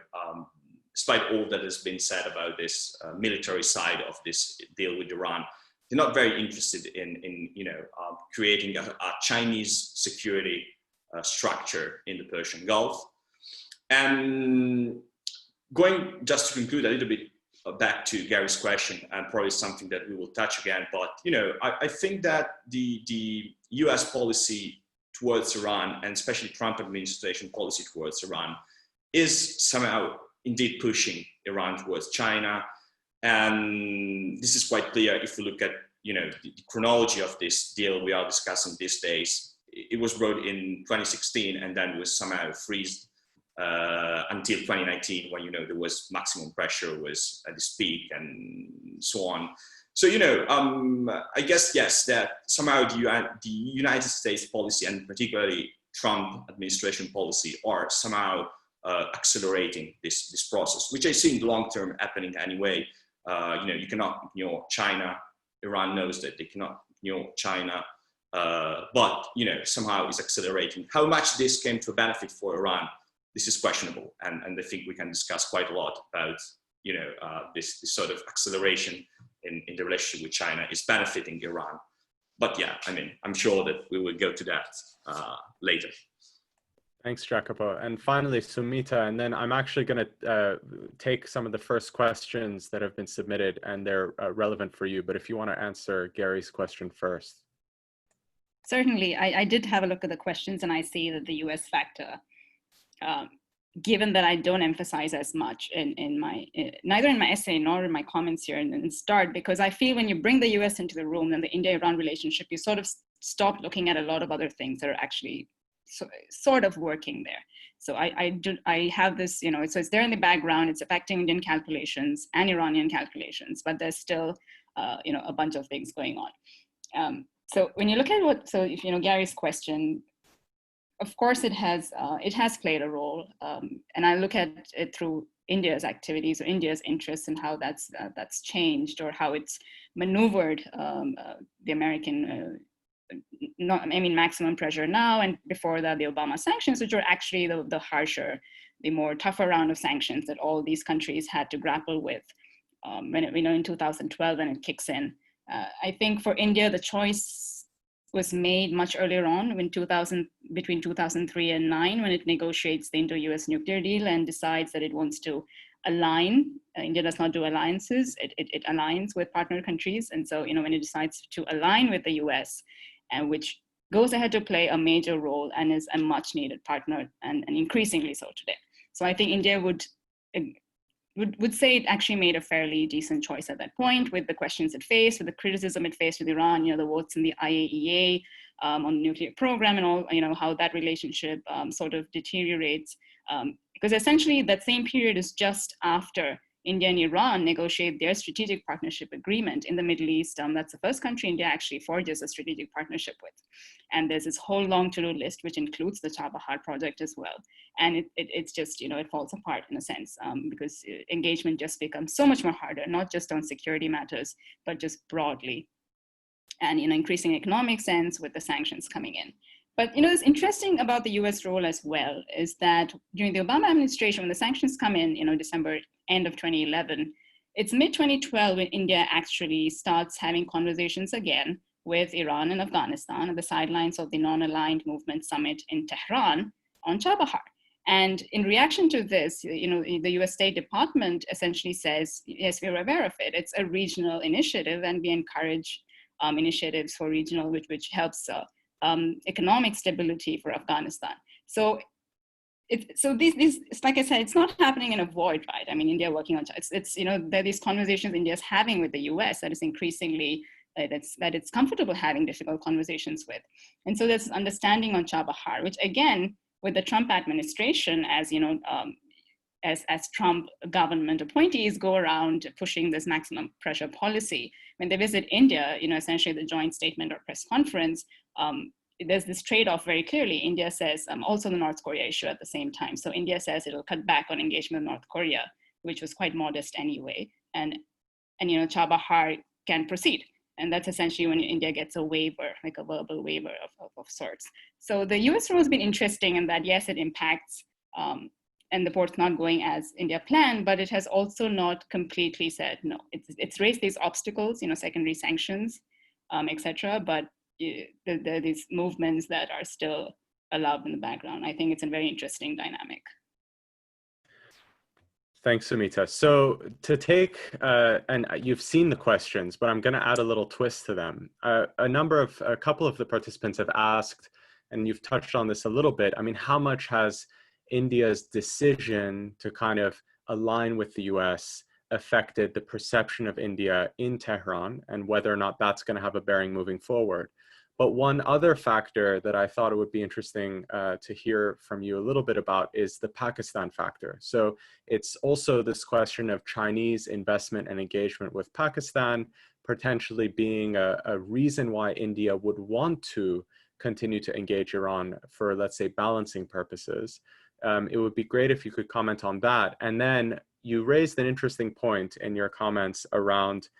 despite all that has been said about this military side of this deal with Iran, they're not very interested in you know, creating a Chinese security structure in the Persian Gulf. And going just to conclude a little bit back to Gary's question, and probably something that we will touch again, but I think that the US policy towards Iran, and especially Trump administration policy towards Iran, is somehow indeed pushing Iran towards China. And this is quite clear if you look at the chronology of this deal we are discussing these days. It was brought in 2016 and then was somehow freezed until 2019, when there was maximum pressure, was at its peak, and so on. So I guess yes, that somehow the United States policy, and particularly Trump administration policy, are somehow accelerating this process, which I see in the long term happening anyway. You cannot ignore China. Iran knows that they cannot ignore China, but somehow is accelerating. How much this came to a benefit for Iran, this is questionable, and I think we can discuss quite a lot about this sort of acceleration in the relationship with China is benefiting Iran. But yeah, I'm sure that we will go to that later. Thanks, Jacopo. And finally, Sumita, and then I'm actually going to take some of the first questions that have been submitted, and they're relevant for you. But if you want to answer Gary's question first. Certainly, I did have a look at the questions, and I see that the US factor, given that I don't emphasize as much neither in my essay nor in my comments here in start, because I feel when you bring the US into the room and the India-Iran relationship, you sort of stop looking at a lot of other things that are actually sort of working there. So I have this, so it's there in the background, it's affecting Indian calculations and Iranian calculations, but there's still, a bunch of things going on. So when you look at if Gary's question, of course it has played a role, and I look at it through India's activities or India's interests and how that's changed, or how it's maneuvered the American maximum pressure now, and before that the Obama sanctions, which are actually the harsher, the more tougher round of sanctions that all these countries had to grapple with in 2012 when it kicks in. I think for India the choice was made much earlier on, between 2003 and 2009, when it negotiates the Indo-US nuclear deal and decides that it wants to align. India does not do alliances; it aligns with partner countries, and so when it decides to align with the US, and which goes ahead to play a major role and is a much needed partner, and increasingly so today. So I think India would say it actually made a fairly decent choice at that point, with the questions it faced, with the criticism it faced with Iran, the votes in the IAEA on the nuclear program, and all, how that relationship sort of deteriorates. Because essentially that same period is just after India and Iran negotiate their strategic partnership agreement in the Middle East. That's the first country India actually forges a strategic partnership with. And there's this whole long to-do list, which includes the Chabahar project as well. And it's just, it falls apart in a sense, because engagement just becomes so much more harder, not just on security matters, but just broadly. And, increasing economic sense with the sanctions coming in. But what's interesting about the US role as well is that during the Obama administration, when the sanctions come in, December, end of 2011, it's mid-2012 when India actually starts having conversations again with Iran and Afghanistan at the sidelines of the Non-Aligned Movement Summit in Tehran on Chabahar. And in reaction to this, the US State Department essentially says, yes, we're aware of it. It's a regional initiative, and we encourage initiatives for regional, which helps economic stability for Afghanistan. So these, like I said, it's not happening in a void, right? India working on it's there are these conversations India's having with the US that is increasingly that it's comfortable having difficult conversations with. And so there's understanding on Chabahar, which again, with the Trump administration, as as Trump government appointees go around pushing this maximum pressure policy, when they visit India, essentially the joint statement or press conference, there's this trade-off very clearly. India says, also the North Korea issue at the same time. So India says it'll cut back on engagement with North Korea, which was quite modest anyway. And Chabahar can proceed. And that's essentially when India gets a waiver, like a verbal waiver of sorts. So the US role has been interesting in that, yes, it impacts, and the port's not going as India planned, but it has also not completely said no. It's raised these obstacles, secondary sanctions, etc. But there are these movements that are still allowed in the background. I think it's a very interesting dynamic. Thanks, Sumita. So to take, and you've seen the questions, but I'm going to add a little twist to them. A couple of the participants have asked, and you've touched on this a little bit. I mean, how much has India's decision to kind of align with the US affected the perception of India in Tehran, and whether or not that's going to have a bearing moving forward? But one other factor that I thought it would be interesting to hear from you a little bit about is the Pakistan factor. So it's also this question of Chinese investment and engagement with Pakistan potentially being a reason why India would want to continue to engage Iran for, let's say, balancing purposes. It would be great if you could comment on that. And then you raised an interesting point in your comments around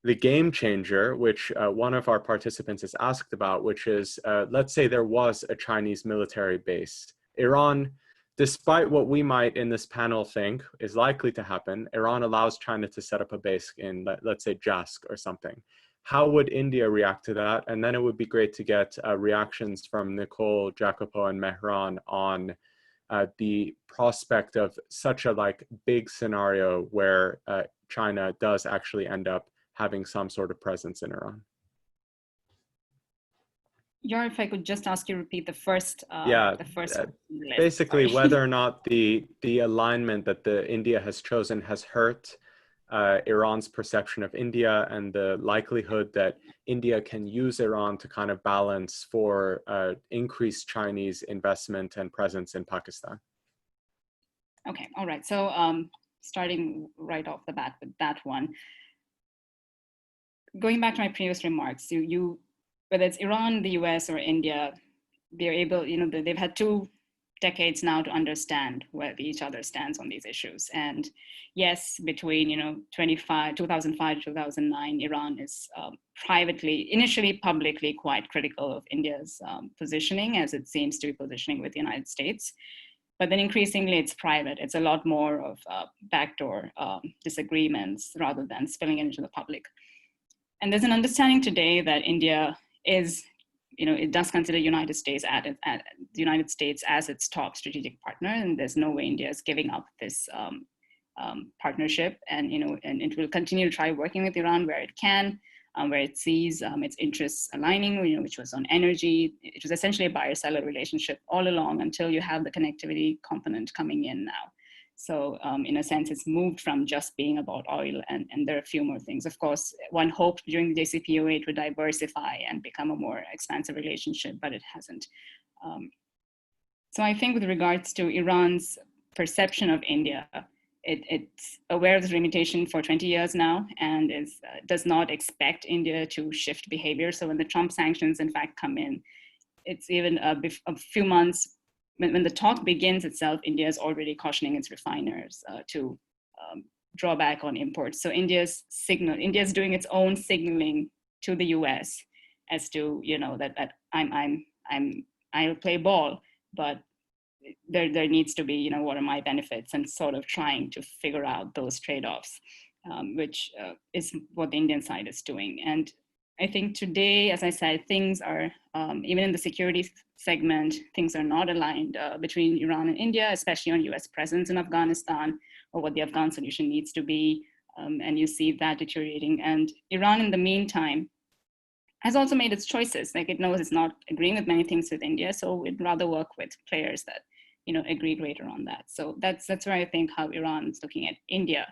the game changer, which one of our participants has asked about, which is, let's say there was a Chinese military base. Iran, despite what we might in this panel think is likely to happen, Iran allows China to set up a base in, let's say, Jask or something. How would India react to that? And then it would be great to get reactions from Nicole, Jacopo, and Mehran on the prospect of such a big scenario where China does actually end up having some sort of presence in Iran. Yar, if I could just ask you to repeat the first. Basically, whether or not the alignment that the India has chosen has hurt Iran's perception of India, and the likelihood that India can use Iran to kind of balance for increased Chinese investment and presence in Pakistan. Okay, all right. So starting right off the bat with that one. Going back to my previous remarks, whether it's Iran, the US, or India, they're able, they've had 2 decades now to understand where each other stands on these issues. And yes, between 2005 to 2009, Iran is initially publicly quite critical of India's positioning, as it seems to be positioning with the United States. But then increasingly it's private. It's a lot more of backdoor disagreements rather than spilling into the public. And there's an understanding today that India is, it does consider the United States as its top strategic partner, and there's no way India is giving up this partnership. And and it will continue to try working with Iran where it can, where it sees its interests aligning, which was on energy. It was essentially a buyer-seller relationship all along until you have the connectivity component coming in now. So in a sense, it's moved from just being about oil, and there are a few more things. Of course, one hoped during the JCPOA it would diversify and become a more expansive relationship, but it hasn't. So I think with regards to Iran's perception of India, it's aware of this limitation for 20 years now, and does not expect India to shift behavior. So when the Trump sanctions in fact come in, it's even a few months. When the talk begins itself, India is already cautioning its refiners to draw back on imports. So India's doing its own signaling to the U.S. as to that I'll play ball, but there needs to be what are my benefits, and sort of trying to figure out those trade-offs, which is what the Indian side is doing. And I think today, as I said, things are, even in the security segment, things are not aligned between Iran and India, especially on US presence in Afghanistan, or what the Afghan solution needs to be. And you see that deteriorating. And Iran, in the meantime, has also made its choices. Like, it knows it's not agreeing with many things with India, so it'd rather work with players that agree greater on that. So that's where I think how Iran is looking at India.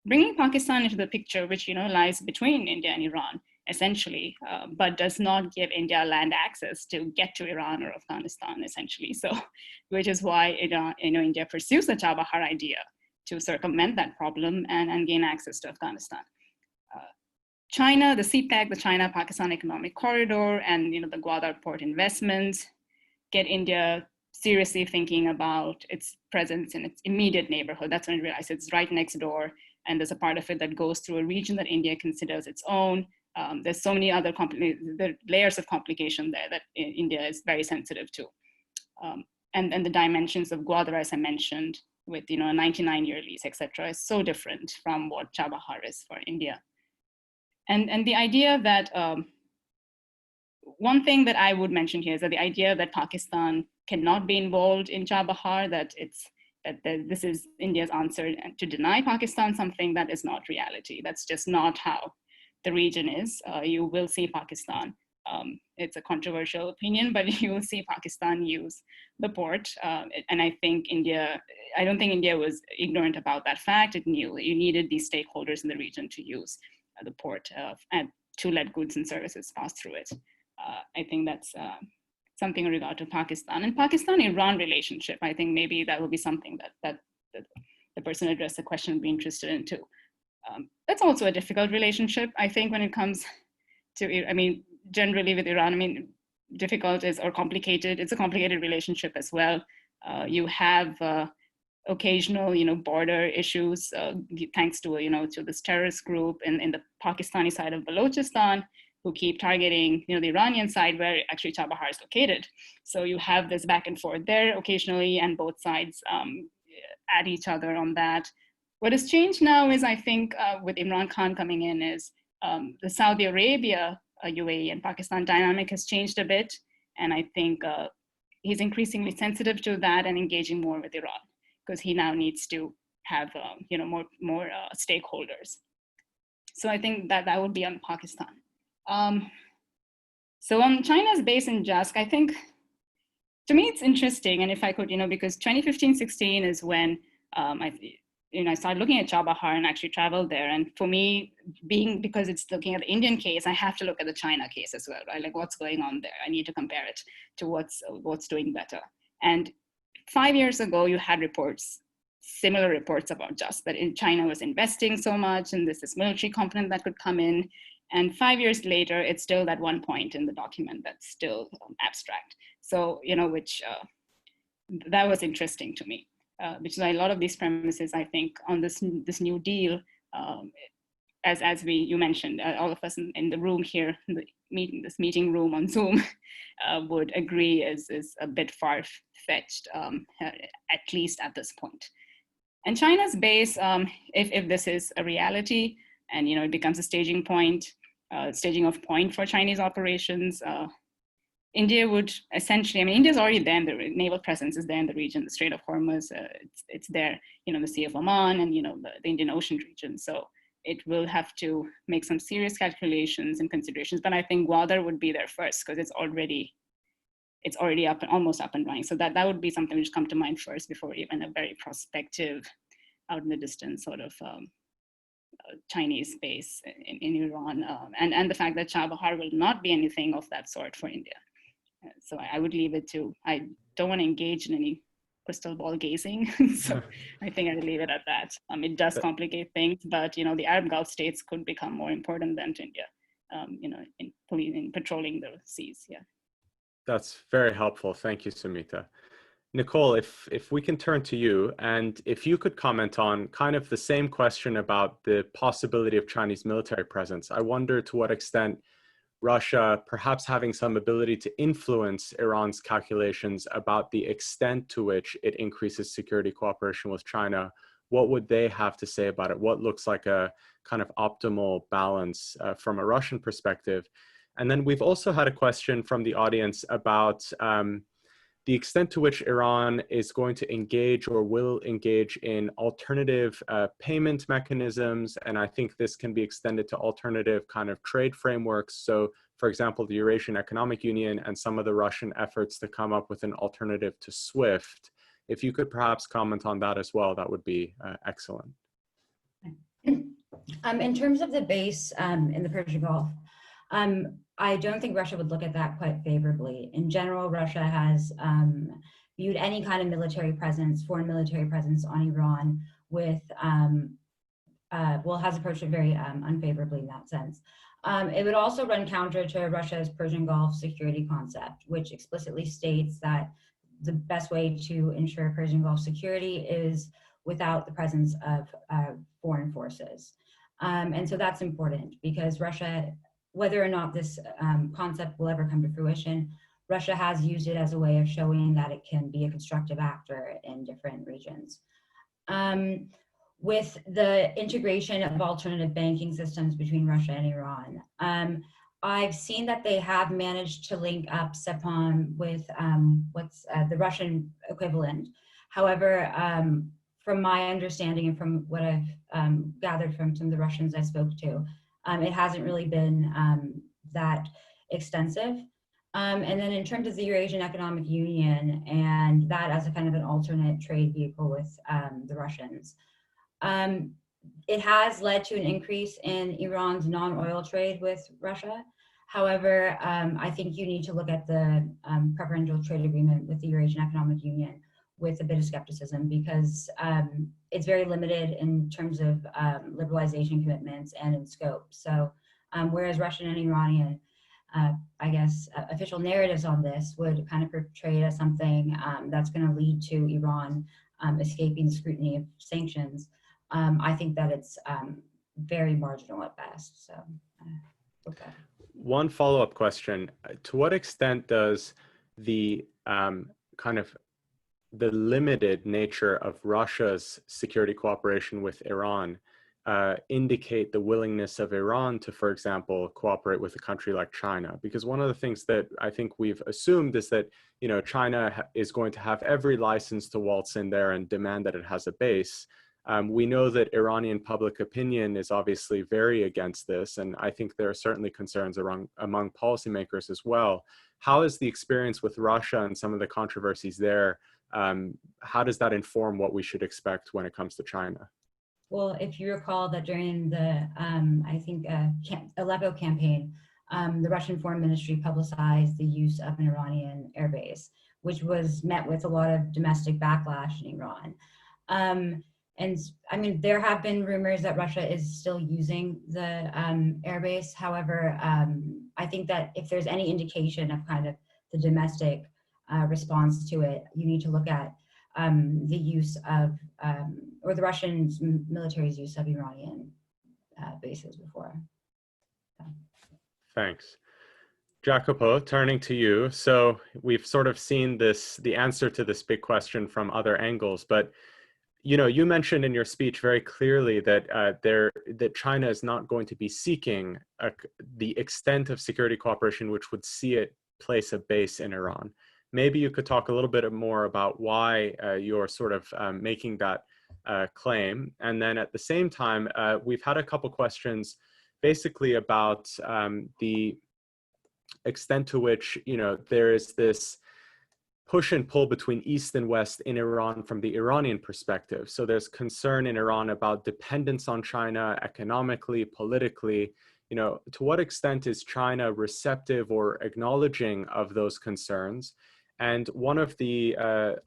Bringing Pakistan into the picture, which lies between India and Iran, essentially, but does not give India land access to get to Iran or Afghanistan, essentially. So, which is why India pursues the Chabahar idea to circumvent that problem and gain access to Afghanistan. China, the CPEC, the China-Pakistan Economic Corridor, and the Gwadar port investments get India seriously thinking about its presence in its immediate neighborhood. That's when it realizes it's right next door, and there's a part of it that goes through a region that India considers its own. There's so many other layers of complication there that India is very sensitive to. And the dimensions of Gwadar, as I mentioned, with a 99-year lease, et cetera, is so different from what Chabahar is for India. And the idea that one thing that I would mention here is that the idea that Pakistan cannot be involved in Chabahar, that this is India's answer to deny Pakistan something, that is not reality. That's just not how the region is. You will see Pakistan. It's a controversial opinion, but you will see Pakistan use the port. And I don't think India was ignorant about that fact. It knew you needed these stakeholders in the region to use the port and to let goods and services pass through it. I think that's something in regard to Pakistan. And Pakistan-Iran relationship, I think maybe that will be something that the person who addressed the question would be interested in too. That's also a difficult relationship, I think, when it comes to, generally with Iran, difficult or complicated. It's a complicated relationship as well. You have occasional, border issues, thanks to, to this terrorist group in the Pakistani side of Balochistan, who keep targeting, the Iranian side where actually Chabahar is located. So you have this back and forth there occasionally, and both sides at each other on that. What has changed now is, I think, with Imran Khan coming in, is the Saudi Arabia, UAE, and Pakistan dynamic has changed a bit. And I think he's increasingly sensitive to that and engaging more with Iran, because he now needs to have, more stakeholders. So I think that would be on Pakistan. So on China's base in JASC, I think, to me, it's interesting. And if I could, because 2015-16 is when I started looking at Chabahar and actually traveled there. And for me, because it's looking at the Indian case, I have to look at the China case as well, right? Like, what's going on there? I need to compare it to what's doing better. And 5 years ago, you had similar reports about JASC, that China was investing so much, and this military component that could come in. And 5 years later, it's still that one point in the document that's still abstract. So, which that was interesting to me, which is why a lot of these premises, I think, on this new deal, as you mentioned, all of us in the room here, this meeting room on Zoom, would agree is a bit far-fetched, at least at this point. And China's base, if this is a reality, and it becomes a staging off point for Chinese operations, India would essentially, India's already there, the naval presence is there in the region, the Strait of Hormuz, it's there, the Sea of Oman, and the Indian Ocean region. So it will have to make some serious calculations and considerations. But I think Gwadar would be there first, because it's already almost up and running. So that would be something which come to mind first, before even a very prospective, out in the distance sort of Chinese base in Iran, and the fact that Chabahar will not be anything of that sort for India. So I would leave it to, I don't want to engage in any crystal ball gazing. So I think I'd leave it at that. It does complicate things, but the Arab Gulf states could become more important than to India, in patrolling the seas. Yeah. That's very helpful. Thank you, Sumita. Nicole, if we can turn to you, and if you could comment on kind of the same question about the possibility of Chinese military presence. I wonder to what extent Russia perhaps having some ability to influence Iran's calculations about the extent to which it increases security cooperation with China. What would they have to say about it? What looks like a kind of optimal balance from a Russian perspective? And then we've also had a question from the audience about the extent to which Iran is going to engage or will engage in alternative payment mechanisms. And I think this can be extended to alternative kind of trade frameworks. So, for example, the Eurasian Economic Union and some of the Russian efforts to come up with an alternative to SWIFT. If you could perhaps comment on that as well, that would be excellent. In terms of the base in the Persian Gulf, I don't think Russia would look at that quite favorably. In general, Russia has viewed any kind of military presence, foreign military presence on Iran with, has approached it very unfavorably in that sense. It would also run counter to Russia's Persian Gulf security concept, which explicitly states that the best way to ensure Persian Gulf security is without the presence of foreign forces. And so that's important, because Russia, whether or not this concept will ever come to fruition, Russia has used it as a way of showing that it can be a constructive actor in different regions. With the integration of alternative banking systems between Russia and Iran, I've seen that they have managed to link up SEPON with what's the Russian equivalent. However, from my understanding and from what I've gathered from some of the Russians I spoke to, it hasn't really been that extensive. And then in terms of the Eurasian Economic Union and that as a kind of an alternate trade vehicle with the Russians, it has led to an increase in Iran's non-oil trade with Russia. However, I think you need to look at the preferential trade agreement with the Eurasian Economic Union with a bit of skepticism, because it's very limited in terms of liberalization commitments and in scope. So whereas Russian and Iranian, I guess, official narratives on this would kind of portray it as something that's going to lead to Iran escaping the scrutiny of sanctions, I think that it's very marginal at best. So, okay. One follow-up question. To what extent does the kind of the limited nature of Russia's security cooperation with Iran indicate the willingness of Iran to, for example, cooperate with a country like China? Because one of the things that I think we've assumed is that, you know, China is going to have every license to waltz in there and demand that it has a base. We know that Iranian public opinion is obviously very against this, and I think there are certainly concerns among policymakers as well. How is the experience with Russia and some of the controversies there? How does that inform what we should expect when it comes to China? Well, if you recall that during the, I think, Aleppo campaign, the Russian Foreign Ministry publicized the use of an Iranian airbase, which was met with a lot of domestic backlash in Iran. And I mean, there have been rumors that Russia is still using the airbase. However, I think that if there's any indication of kind of the domestic response to it, you need to look at the use of, or the Russian military's use of Iranian bases before. So. Thanks. Jacopo, turning to you. So we've sort of seen the answer to this big question from other angles, but you know, you mentioned in your speech very clearly that that China is not going to be seeking the extent of security cooperation which would see it place a base in Iran. Maybe you could talk a little bit more about why you're sort of making that claim. And then at the same time, we've had a couple questions basically about the extent to which, you know, there is this push and pull between East and West in Iran from the Iranian perspective. So there's concern in Iran about dependence on China economically, politically. You know, to what extent is China receptive or acknowledging of those concerns? And one of the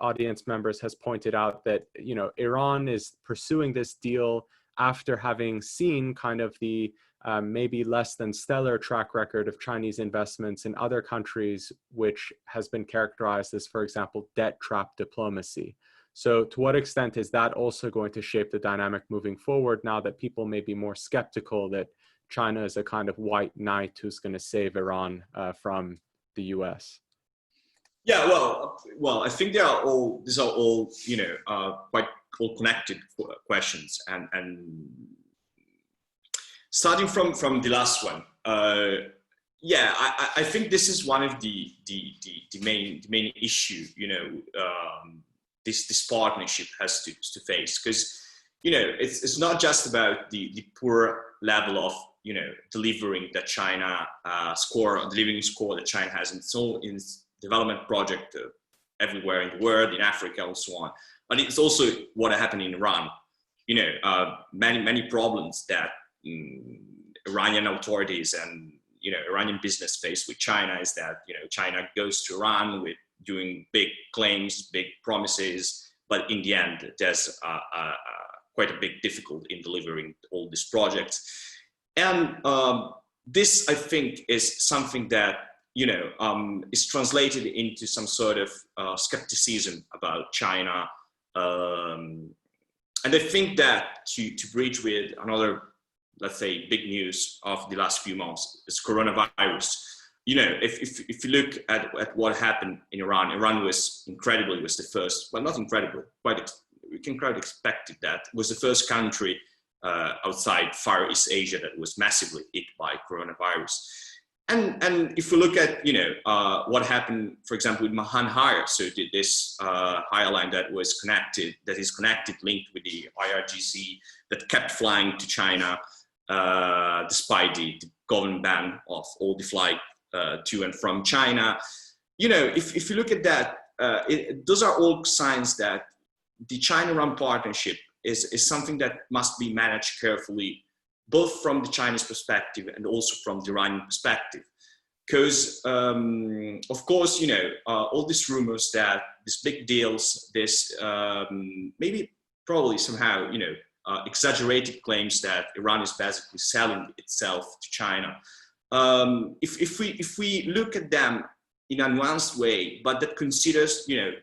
audience members has pointed out that, you know, Iran is pursuing this deal after having seen kind of the maybe less than stellar track record of Chinese investments in other countries, which has been characterized as, for example, debt trap diplomacy. So to what extent is that also going to shape the dynamic moving forward now that people may be more skeptical that China is a kind of white knight who's going to save Iran from the US? Yeah, well, I think these are all, you know, quite all connected questions, and starting from the last one, yeah, I think this is one of the main issue, you know, this partnership has to face, because, you know, it's not just about the poor level of, you know, delivering that China delivering score that China has in its development project everywhere in the world, in Africa, and so on. But it's also what happened in Iran. You know, many problems that Iranian authorities and, you know, Iranian business face with China is that, you know, China goes to Iran with doing big claims, big promises, but in the end, there's quite a big difficulty in delivering all these projects. And this, I think, is something that, you know, is translated into some sort of skepticism about China. And I think that to bridge with another, let's say, big news of the last few months is coronavirus. You know, if you look at what happened in Iran was the first, well, not incredibly, we can quite expected that, was the first country outside Far East Asia that was massively hit by coronavirus. and if we look at, what happened, for example, with Mahan Hire, so this hire line that is connected, linked with the IRGC, that kept flying to China despite the government ban of all the flight to and from China. If you look at that, those are all signs that the China-Iran partnership is something that must be managed carefully, both from the Chinese perspective and also from the Iranian perspective. Because, of course, all these rumors that these big deals, this probably somehow, exaggerated claims that Iran is basically selling itself to China. If we look at them in a nuanced way, but that considers, the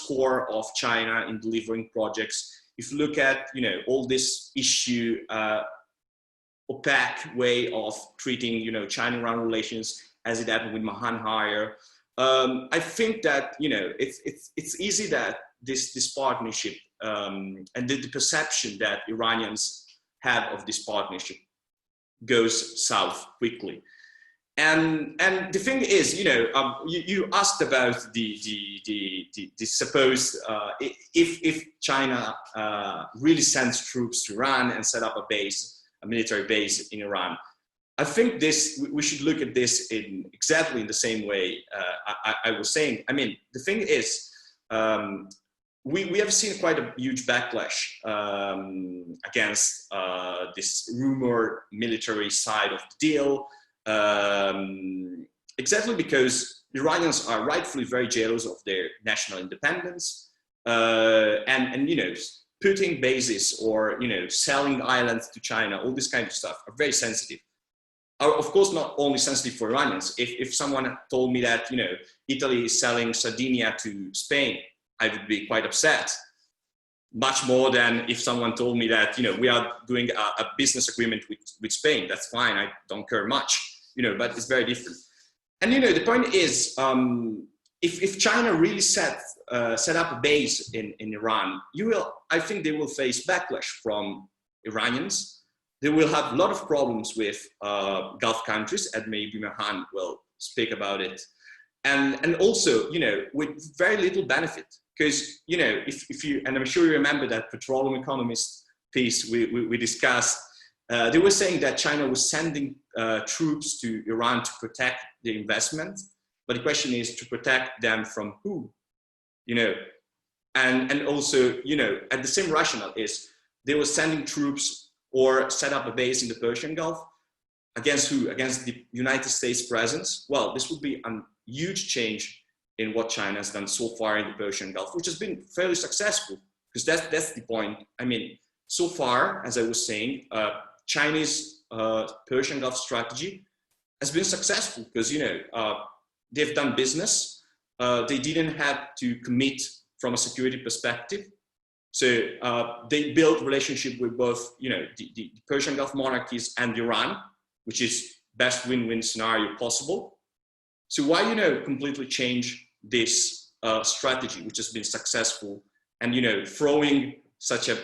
core of China in delivering projects. If you look at, all this issue, opaque way of treating, China-Iran relations as it happened with Mahan Hire, I think that, it's easy that this partnership and the perception that Iranians have of this partnership goes south quickly. And the thing is, you asked about the supposed, if China really sends troops to Iran and set up a military base in Iran. I think we should look at this in exactly in the same way I was saying. I mean, the thing is, we have seen quite a huge backlash against this rumored military side of the deal. Exactly because Iranians are rightfully very jealous of their national independence, and putting bases or selling islands to China, all this kind of stuff are very sensitive. Are of course not only sensitive for Iranians. If someone told me that Italy is selling Sardinia to Spain, I would be quite upset. Much more than if someone told me that we are doing a business agreement with Spain. That's fine. I don't care much. But it's very different. And the point is, if China really set up a base in Iran, I think they will face backlash from Iranians. They will have a lot of problems with Gulf countries, and maybe Mahan will speak about it, and also with very little benefit. Because if you, and I'm sure you remember that Petroleum Economist piece we discussed, they were saying that China was sending troops to Iran to protect the investment, but the question is to protect them from who? And also at the same rationale is they were sending troops or set up a base in the Persian Gulf against who? Against the United States presence. Well, this would be a huge change in what China has done so far in the Persian Gulf, which has been fairly successful, because that's the point. I mean, so far, as I was saying, Chinese Persian Gulf strategy has been successful because they've done business. They didn't have to commit from a security perspective. So they built relationship with both the Persian Gulf monarchies and Iran, which is best win-win scenario possible. So why completely change this strategy, which has been successful, and throwing such a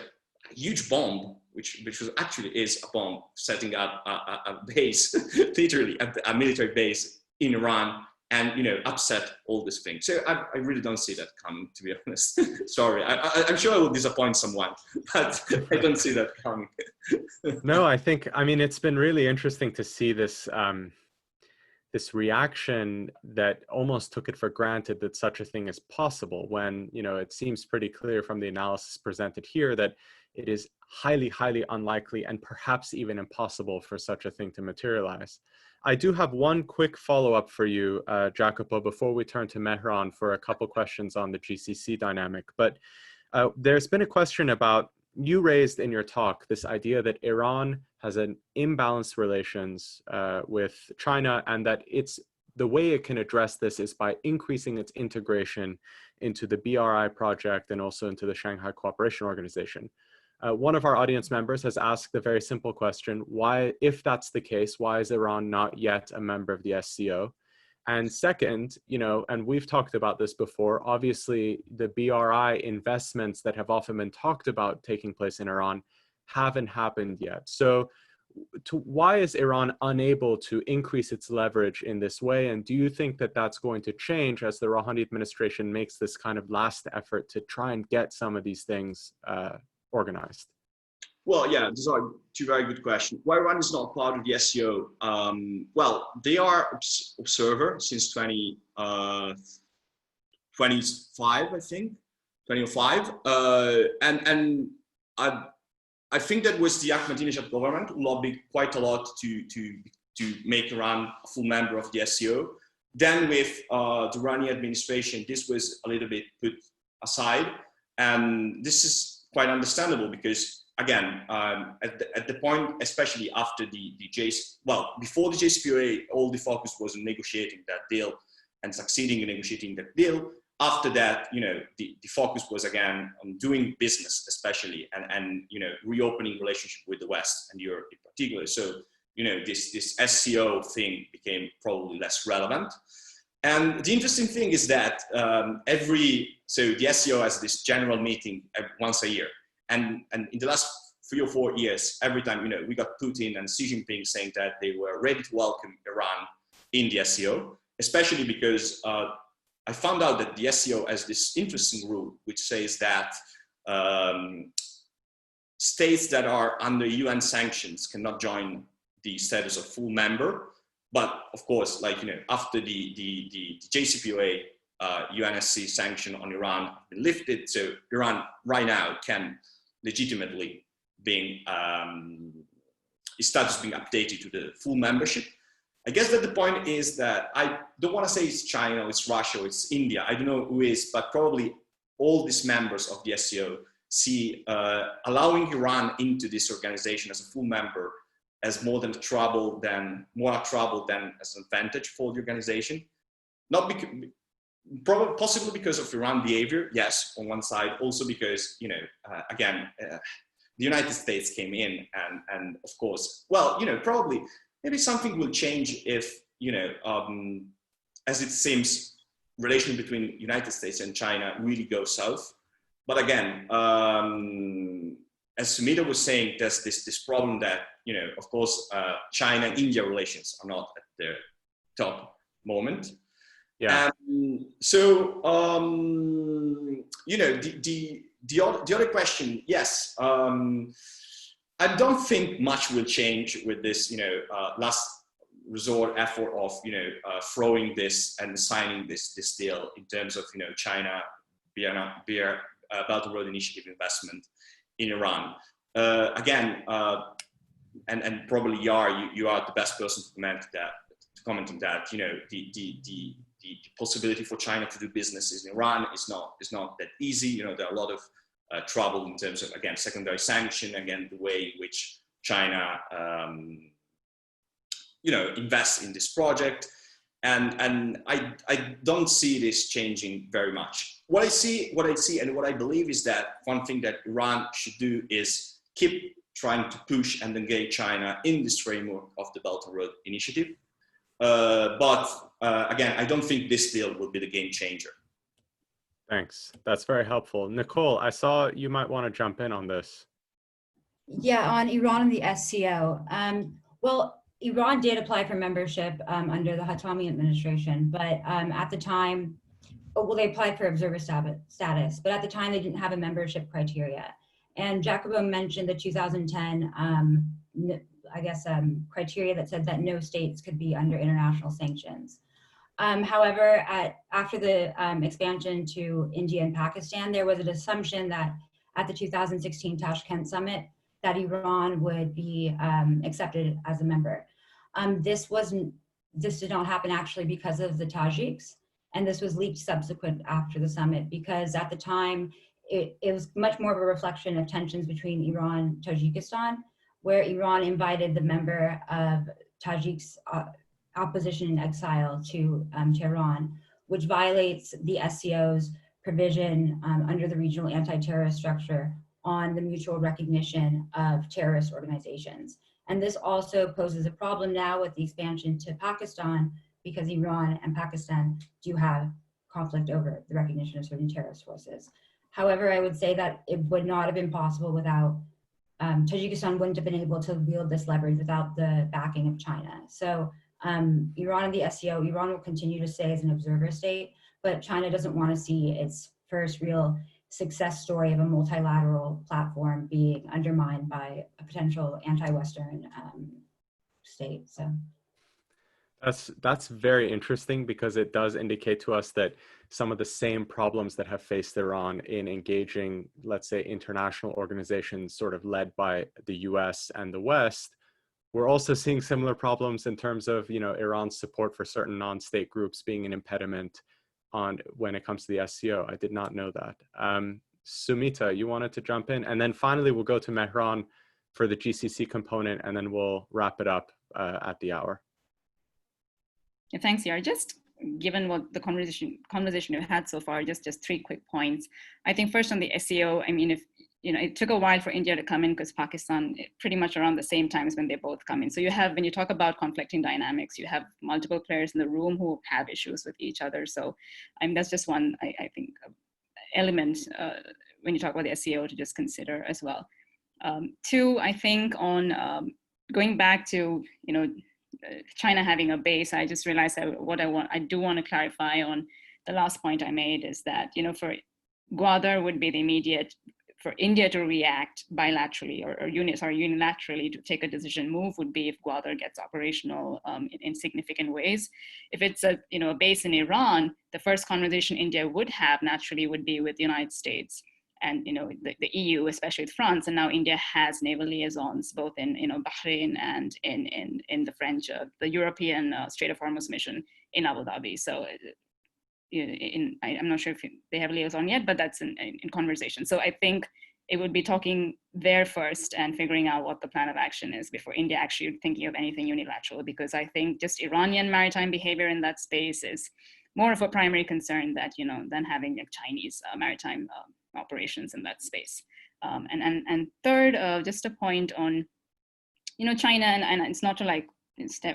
huge bomb, which was actually is a bomb, setting up a base, literally a military base in Iran, and upset all this thing. So I really don't see that coming, to be honest. Sorry, I'm sure I will disappoint someone, but I don't see that coming. No, I mean, it's been really interesting to see this this reaction that almost took it for granted that such a thing is possible, when it seems pretty clear from the analysis presented here that it is highly, highly unlikely and perhaps even impossible for such a thing to materialize. I do have one quick follow-up for you, Jacopo, before we turn to Mehran for a couple questions on the GCC dynamic. But there's been a question about, you raised in your talk this idea that Iran has an imbalanced relations with China, and that the way it can address this is by increasing its integration into the BRI project and also into the Shanghai Cooperation Organization. One of our audience members has asked a very simple question: why, if that's the case, why is Iran not yet a member of the SCO? And second, and we've talked about this before, obviously the BRI investments that have often been talked about taking place in Iran haven't happened yet. So why is Iran unable to increase its leverage in this way? And do you think that that's going to change as the Rouhani administration makes this kind of last effort to try and get some of these things organized? Well, yeah, these are two very good questions. Why Iran is not part of the SCO? Well, they are observer since 2025, I think, 2005. And I think that was the Ahmadinejad government who lobbied quite a lot to make Iran a full member of the SCO. Then with the Rouhani administration, this was a little bit put aside. And this is quite understandable because, again, at the point, especially after before the JCPOA, all the focus was on negotiating that deal and succeeding in negotiating that deal. After that, the focus was again on doing business, especially, and reopening relationship with the West and Europe in particular. So, this SCO thing became probably less relevant. And the interesting thing is that so the SCO has this general meeting once a year. And in the last 3 or 4 years, every time, we got Putin and Xi Jinping saying that they were ready to welcome Iran in the SCO, especially because I found out that the SCO has this interesting rule, which says that states that are under UN sanctions cannot join the status of full member. But of course, after the JCPOA UNSC sanction on Iran have been lifted, so Iran right now can legitimately its status being updated to the full membership. I guess that the point is that I don't want to say it's China, or it's Russia, or it's India. I don't know who is, but probably all these members of the SCO see allowing Iran into this organization as a full member as more trouble than as an advantage for the organization. Not because, possibly because of Iran behavior, yes, on one side, also because, again, the United States came in and of course, well, probably, maybe something will change if, as it seems, relation between United States and China really goes south. But again, as Sumita was saying, there's this problem that, of course, China-India relations are not at their top moment. Yeah. So, the other question, yes, I don't think much will change with this, last resort effort of, throwing this and signing this deal in terms of, China, Belt and Road Initiative investment in Iran. Again, and probably you are the best person to comment on that. The possibility for China to do business in Iran is not that easy. There are a lot of trouble in terms of, again, secondary sanction, again, the way in which China, invests in this project. And I don't see this changing very much. What I see and what I believe is that one thing that Iran should do is keep trying to push and engage China in this framework of the Belt and Road Initiative. But again, I don't think this deal will be the game changer. Thanks. That's very helpful. Nicole, I saw you might want to jump in on this. Yeah, on Iran and the SCO. Well, Iran did apply for membership under the Khatami administration, but at the time, they applied for observer status, but at the time they didn't have a membership criteria. And Jacobo mentioned the 2010, criteria that said that no states could be under international sanctions. However, after the expansion to India and Pakistan, there was an assumption that at the 2016 Tashkent summit that Iran would be accepted as a member. This did not happen actually because of the Tajiks, and this was leaked subsequent after the summit because at the time it was much more of a reflection of tensions between Iran and Tajikistan, where Iran invited the member of Tajiks opposition in exile to Tehran, which violates the SCO's provision under the regional anti-terrorist structure on the mutual recognition of terrorist organizations. And this also poses a problem now with the expansion to Pakistan because Iran and Pakistan do have conflict over the recognition of certain terrorist forces. However, I would say that it would not have been possible without Tajikistan wouldn't have been able to wield this leverage without the backing of China. So Iran and the SCO, Iran will continue to stay as an observer state, but China doesn't want to see its first real success story of a multilateral platform being undermined by a potential anti-Western state. So that's very interesting, because it does indicate to us that some of the same problems that have faced Iran in engaging, let's say, international organizations sort of led by the US and the West, we're also seeing similar problems in terms of, you know, Iran's support for certain non-state groups being an impediment when it comes to the SCO. I did not know that. Sumita, you wanted to jump in, and then finally we'll go to Mehran for the GCC component, and then we'll wrap it up at the hour. Yeah, thanks, Yar. Just given what the conversation we've had so far, just 3 quick points. I think first on the SCO, I mean, if you know, it took a while for India to come in because Pakistan, pretty much around the same time as when they both come in. So you have, when you talk about conflicting dynamics, you have multiple players in the room who have issues with each other. So I mean, that's just one, I think, element when you talk about the SCO to just consider as well. 2, I think on going back to, you know, China having a base, I just realized I do want to clarify on the last point I made is that, you know, for Gwadar would be the immediate, for India to react bilaterally or unilaterally to take a decision move would be if Gwadar gets operational in significant ways. If it's a base in Iran, the first conversation India would have naturally would be with the United States and the EU, especially with France. And now India has naval liaisons both in Bahrain and in the French, the European Strait of Hormuz mission in Abu Dhabi. So I'm not sure if they have a liaison yet, but that's in conversation. So I think it would be talking there first and figuring out what the plan of action is before India actually thinking of anything unilateral, because I think just Iranian maritime behavior in that space is more of a primary concern than having Chinese maritime operations in that space. And third, just a point on China, and it's not to like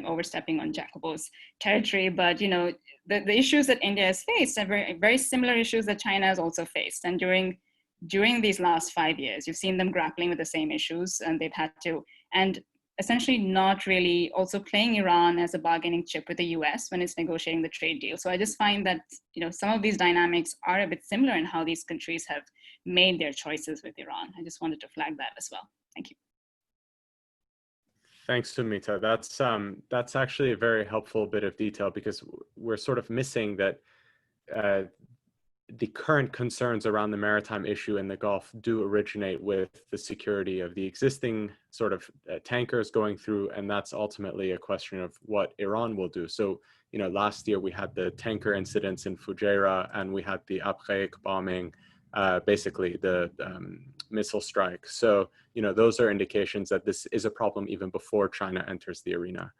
overstepping on Jacobo's territory, but the issues that India has faced are very, very similar issues that China has also faced. And during these last 5 years, you've seen them grappling with the same issues, and they've had to, and essentially not really also playing Iran as a bargaining chip with the US when it's negotiating the trade deal. So I just find that some of these dynamics are a bit similar in how these countries have made their choices with Iran. I just wanted to flag that as well. Thank you. Thanks, Sumita. That's actually a very helpful bit of detail, because we're sort of missing that the current concerns around the maritime issue in the Gulf do originate with the security of the existing sort of tankers going through, and that's ultimately a question of what Iran will do. So, last year we had the tanker incidents in Fujairah, and we had the Abqaiq bombing, basically the missile strike. So, those are indications that this is a problem even before China enters the arena.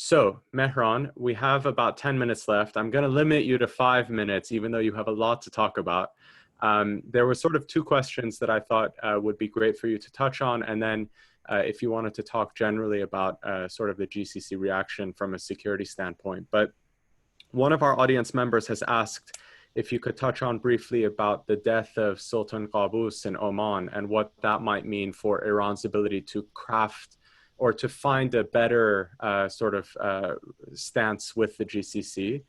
So, Mehran, we have about 10 minutes left. I'm going to limit you to 5 minutes, even though you have a lot to talk about. There were sort of 2 questions that I thought would be great for you to touch on. And then if you wanted to talk generally about sort of the GCC reaction from a security standpoint. But one of our audience members has asked if you could touch on briefly about the death of Sultan Qaboos in Oman and what that might mean for Iran's ability to craft or to find a better sort of stance with the GCC.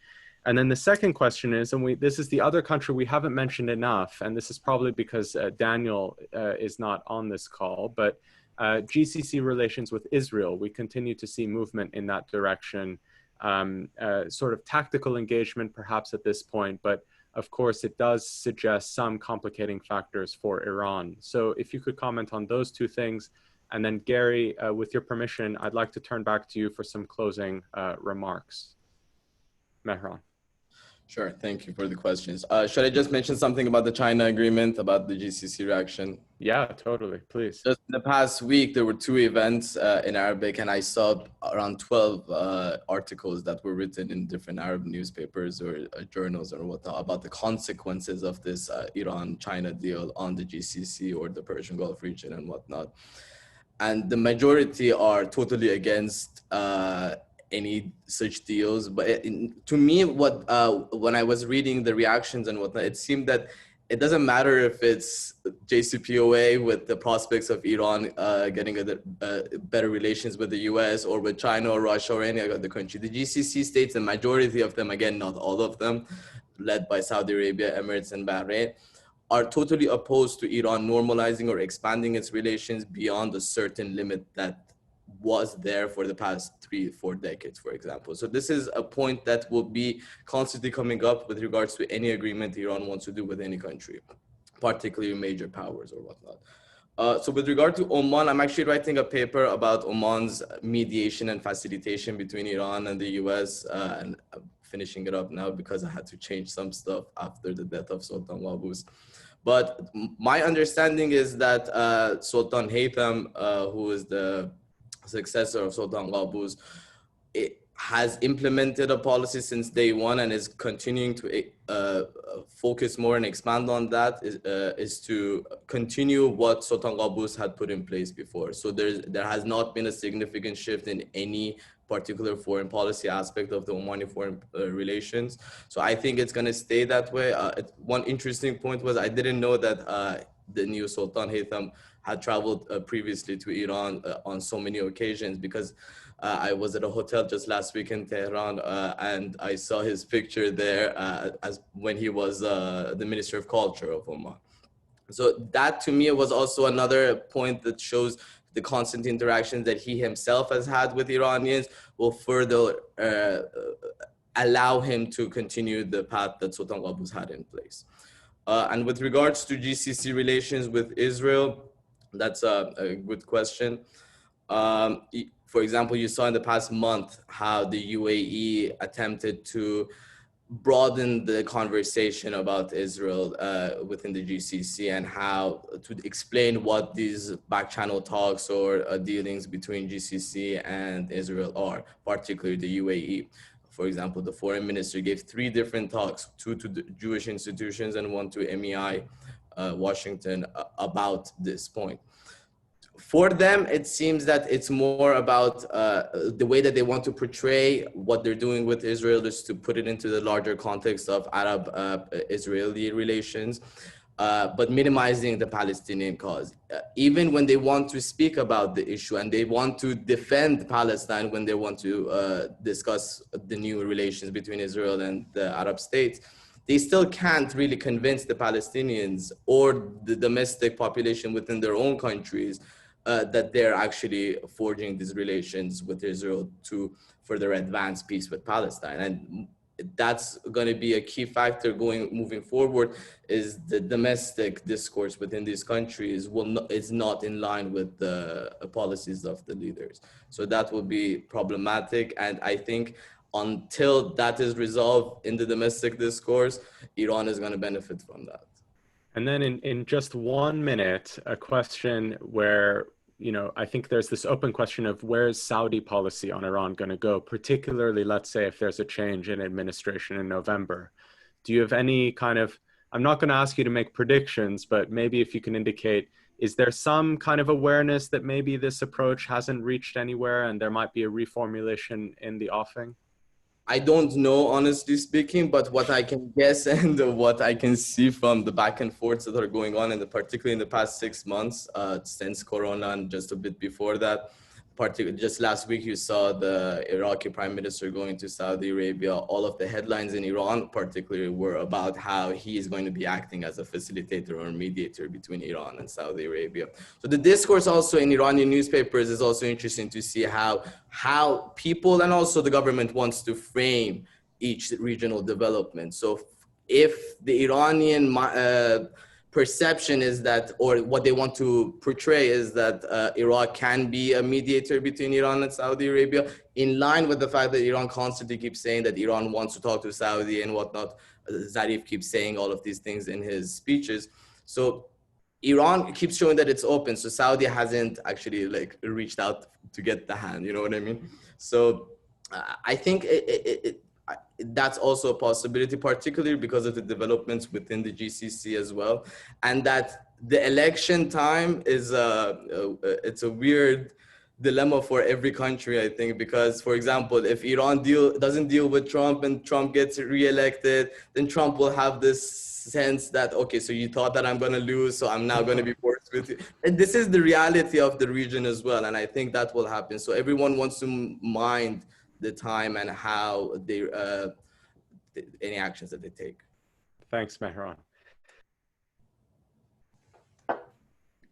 And then the second question is, and this is the other country we haven't mentioned enough, and this is probably because Daniel is not on this call, but GCC relations with Israel, we continue to see movement in that direction, sort of tactical engagement perhaps at this point, but of course it does suggest some complicating factors for Iran. So if you could comment on those 2 things. And then Gary, with your permission, I'd like to turn back to you for some closing remarks. Mehran. Sure, thank you for the questions. Should I just mention something about the China agreement, about the GCC reaction? Yeah, totally, please. Just in the past week, there were 2 events in Arabic, and I saw around 12 articles that were written in different Arab newspapers or journals or whatnot about the consequences of this Iran-China deal on the GCC or the Persian Gulf region and whatnot. And the majority are totally against any such deals. But to me, when I was reading the reactions and whatnot, it seemed that it doesn't matter if it's JCPOA with the prospects of Iran getting better relations with the US or with China or Russia or any other country. The GCC states, the majority of them, again, not all of them, led by Saudi Arabia, Emirates, and Bahrain, are totally opposed to Iran normalizing or expanding its relations beyond a certain limit that was there for the past 3-4 decades, for example. So this is a point that will be constantly coming up with regards to any agreement Iran wants to do with any country, particularly major powers or whatnot. So with regard to Oman, I'm actually writing a paper about Oman's mediation and facilitation between Iran and the US, and I'm finishing it up now because I had to change some stuff after the death of Sultan Qaboos. But my understanding is that Sultan Haytham, who is the successor of Sultan Qaboos, has implemented a policy since day one and is continuing to focus more and expand on that, is to continue what Sultan Qaboos had put in place before. So there has not been a significant shift in any particular foreign policy aspect of the Omani foreign relations. So I think it's going to stay that way. One interesting point was I didn't know that the new Sultan Haytham had traveled previously to Iran on so many occasions, because I was at a hotel just last week in Tehran and I saw his picture there as when he was the Minister of Culture of Oman. So that to me was also another point that shows the constant interactions that he himself has had with Iranians will further allow him to continue the path that Sultan Qaboos had in place. And with regards to GCC relations with Israel, that's a good question. For example, you saw in the past month how the UAE attempted to broaden the conversation about Israel within the GCC and how to explain what these back channel talks or dealings between GCC and Israel are, particularly the UAE. For example, the foreign minister gave 3 different talks, 2 to the Jewish institutions and 1 to MEI Washington about this point. For them, it seems that it's more about the way that they want to portray what they're doing with Israel is to put it into the larger context of Arab-Israeli relations, but minimizing the Palestinian cause. Even when they want to speak about the issue and they want to defend Palestine, when they want to discuss the new relations between Israel and the Arab states, they still can't really convince the Palestinians or the domestic population within their own countries that they're actually forging these relations with Israel to further advance peace with Palestine. And that's going to be a key factor moving forward, is the domestic discourse within these countries is not in line with the policies of the leaders. So that will be problematic. And I think until that is resolved in the domestic discourse, Iran is going to benefit from that. And then in just 1 minute, a question where, you know, I think there's this open question of where's Saudi policy on Iran going to go, particularly, let's say, if there's a change in administration in November. Do you have any kind of, I'm not going to ask you to make predictions, but maybe if you can indicate, is there some kind of awareness that maybe this approach hasn't reached anywhere and there might be a reformulation in the offing? I don't know, honestly speaking, but what I can guess and what I can see from the back and forths that are going on, particularly in the past 6 months since Corona and just a bit before that, just last week you saw the Iraqi prime minister going to Saudi Arabia. All of the headlines in Iran particularly were about how he is going to be acting as a facilitator or mediator between Iran and Saudi Arabia. So the discourse also in Iranian newspapers is also interesting to see how people and also the government wants to frame each regional development. So if the Iranian perception is that, or what they want to portray is that Iraq can be a mediator between Iran and Saudi Arabia, in line with the fact that Iran constantly keeps saying that Iran wants to talk to Saudi and whatnot. Zarif keeps saying all of these things in his speeches. So Iran keeps showing that it's open. So Saudi hasn't actually reached out to get the hand, you know what I mean? So I think that's also a possibility, particularly because of the developments within the GCC as well. And that the election time is it's a weird dilemma for every country, I think, because, for example, if Iran doesn't deal with Trump and Trump gets reelected, then Trump will have this sense that, okay, so you thought that I'm going to lose, so I'm now going to be forced with you. And this is the reality of the region as well. And I think that will happen. So everyone wants to mind the time and how they, any actions that they take. Thanks, Mehran.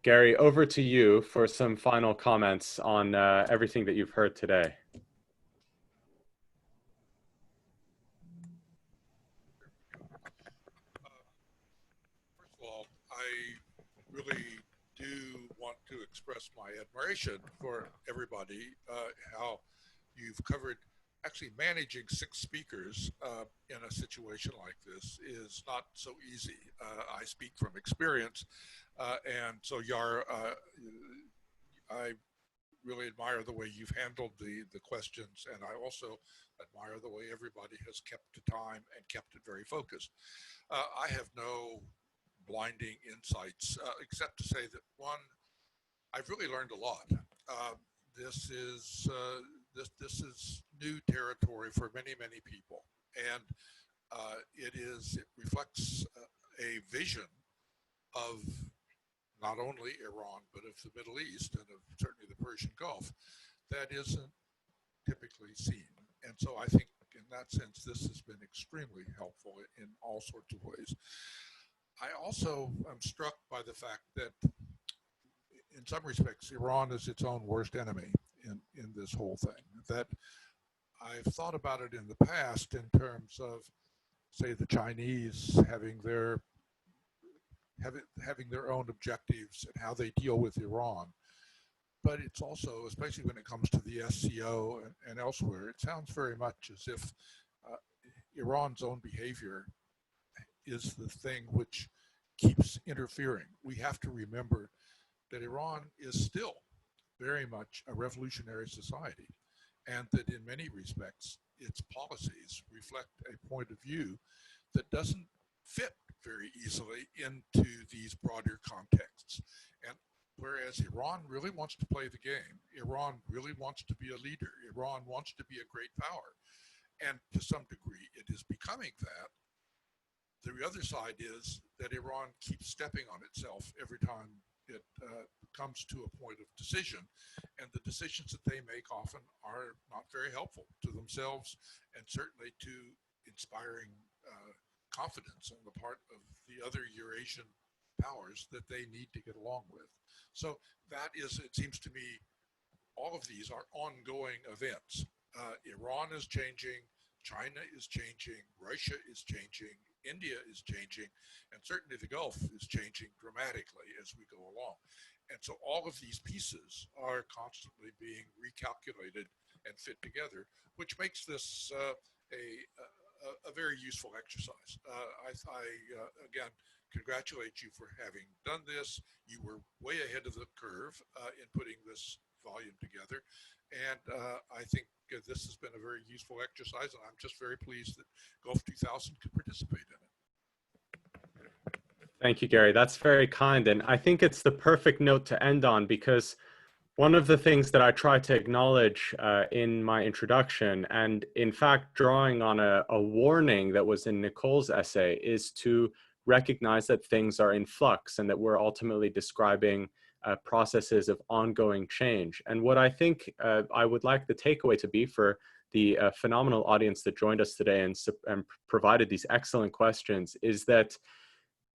Gary, over to you for some final comments on everything that you've heard today. First of all, I really do want to express my admiration for everybody, how you've covered. Actually, managing 6 speakers in a situation like this is not so easy. I speak from experience, and so Yar, I really admire the way you've handled the questions, and I also admire the way everybody has kept to time and kept it very focused. I have no blinding insights, except to say that, one, I've really learned a lot. This is new territory for many, many people, and it reflects a vision of not only Iran, but of the Middle East and of certainly the Persian Gulf that isn't typically seen. And so I think in that sense, this has been extremely helpful in all sorts of ways. I also am struck by the fact that in some respects, Iran is its own worst enemy in this whole thing. That I've thought about it in the past in terms of, say, the Chinese having their own objectives and how they deal with Iran. But it's also, especially when it comes to the SCO and elsewhere, it sounds very much as if Iran's own behavior is the thing which keeps interfering. We have to remember that Iran is still very much a revolutionary society, and that in many respects, its policies reflect a point of view that doesn't fit very easily into these broader contexts. And whereas Iran really wants to play the game, Iran really wants to be a leader, Iran wants to be a great power, and to some degree it is becoming that. The other side is that Iran keeps stepping on itself every time it comes to a point of decision, and the decisions that they make often are not very helpful to themselves and certainly to inspiring confidence on the part of the other Eurasian powers that they need to get along with. So that is, it seems to me, all of these are ongoing events. Iran is changing, China is changing, Russia is changing, India is changing, and certainly the Gulf is changing dramatically as we go along. And so all of these pieces are constantly being recalculated and fit together, which makes this a very useful exercise. I again, congratulate you for having done this. You were way ahead of the curve in putting this volume together. And I think this has been a very useful exercise, and I'm just very pleased that Gulf 2000 could participate in it. Thank you, Gary. That's very kind. And I think it's the perfect note to end on, because one of the things that I try to acknowledge in my introduction, and in fact, drawing on a warning that was in Nicole's essay, is to recognize that things are in flux and that we're ultimately describing processes of ongoing change. And what I think I would like the takeaway to be for the phenomenal audience that joined us today and provided these excellent questions is that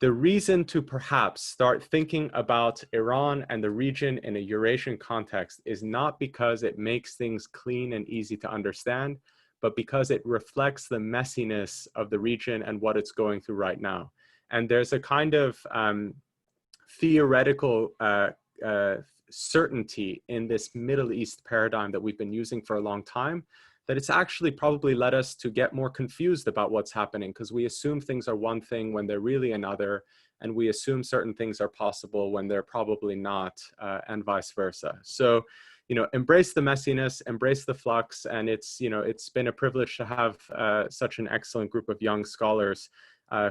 the reason to perhaps start thinking about Iran and the region in a Eurasian context is not because it makes things clean and easy to understand, but because it reflects the messiness of the region and what it's going through right now. And there's a kind of theoretical certainty in this Middle East paradigm that we've been using for a long time, that it's actually probably led us to get more confused about what's happening, because we assume things are one thing when they're really another, and we assume certain things are possible when they're probably not, and vice versa. So, you know, embrace the messiness, embrace the flux, and it's, you know, it's been a privilege to have such an excellent group of young scholars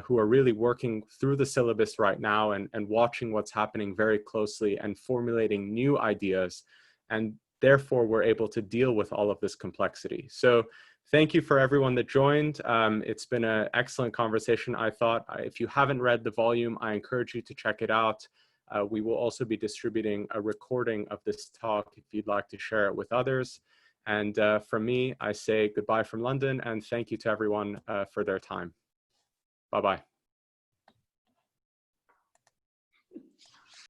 who are really working through the syllabus right now and watching what's happening very closely and formulating new ideas. And therefore we're able to deal with all of this complexity. So thank you for everyone that joined. It's been an excellent conversation, I thought. If you haven't read the volume, I encourage you to check it out. We will also be distributing a recording of this talk if you'd like to share it with others. And from me, I say goodbye from London, and thank you to everyone for their time. Bye-bye.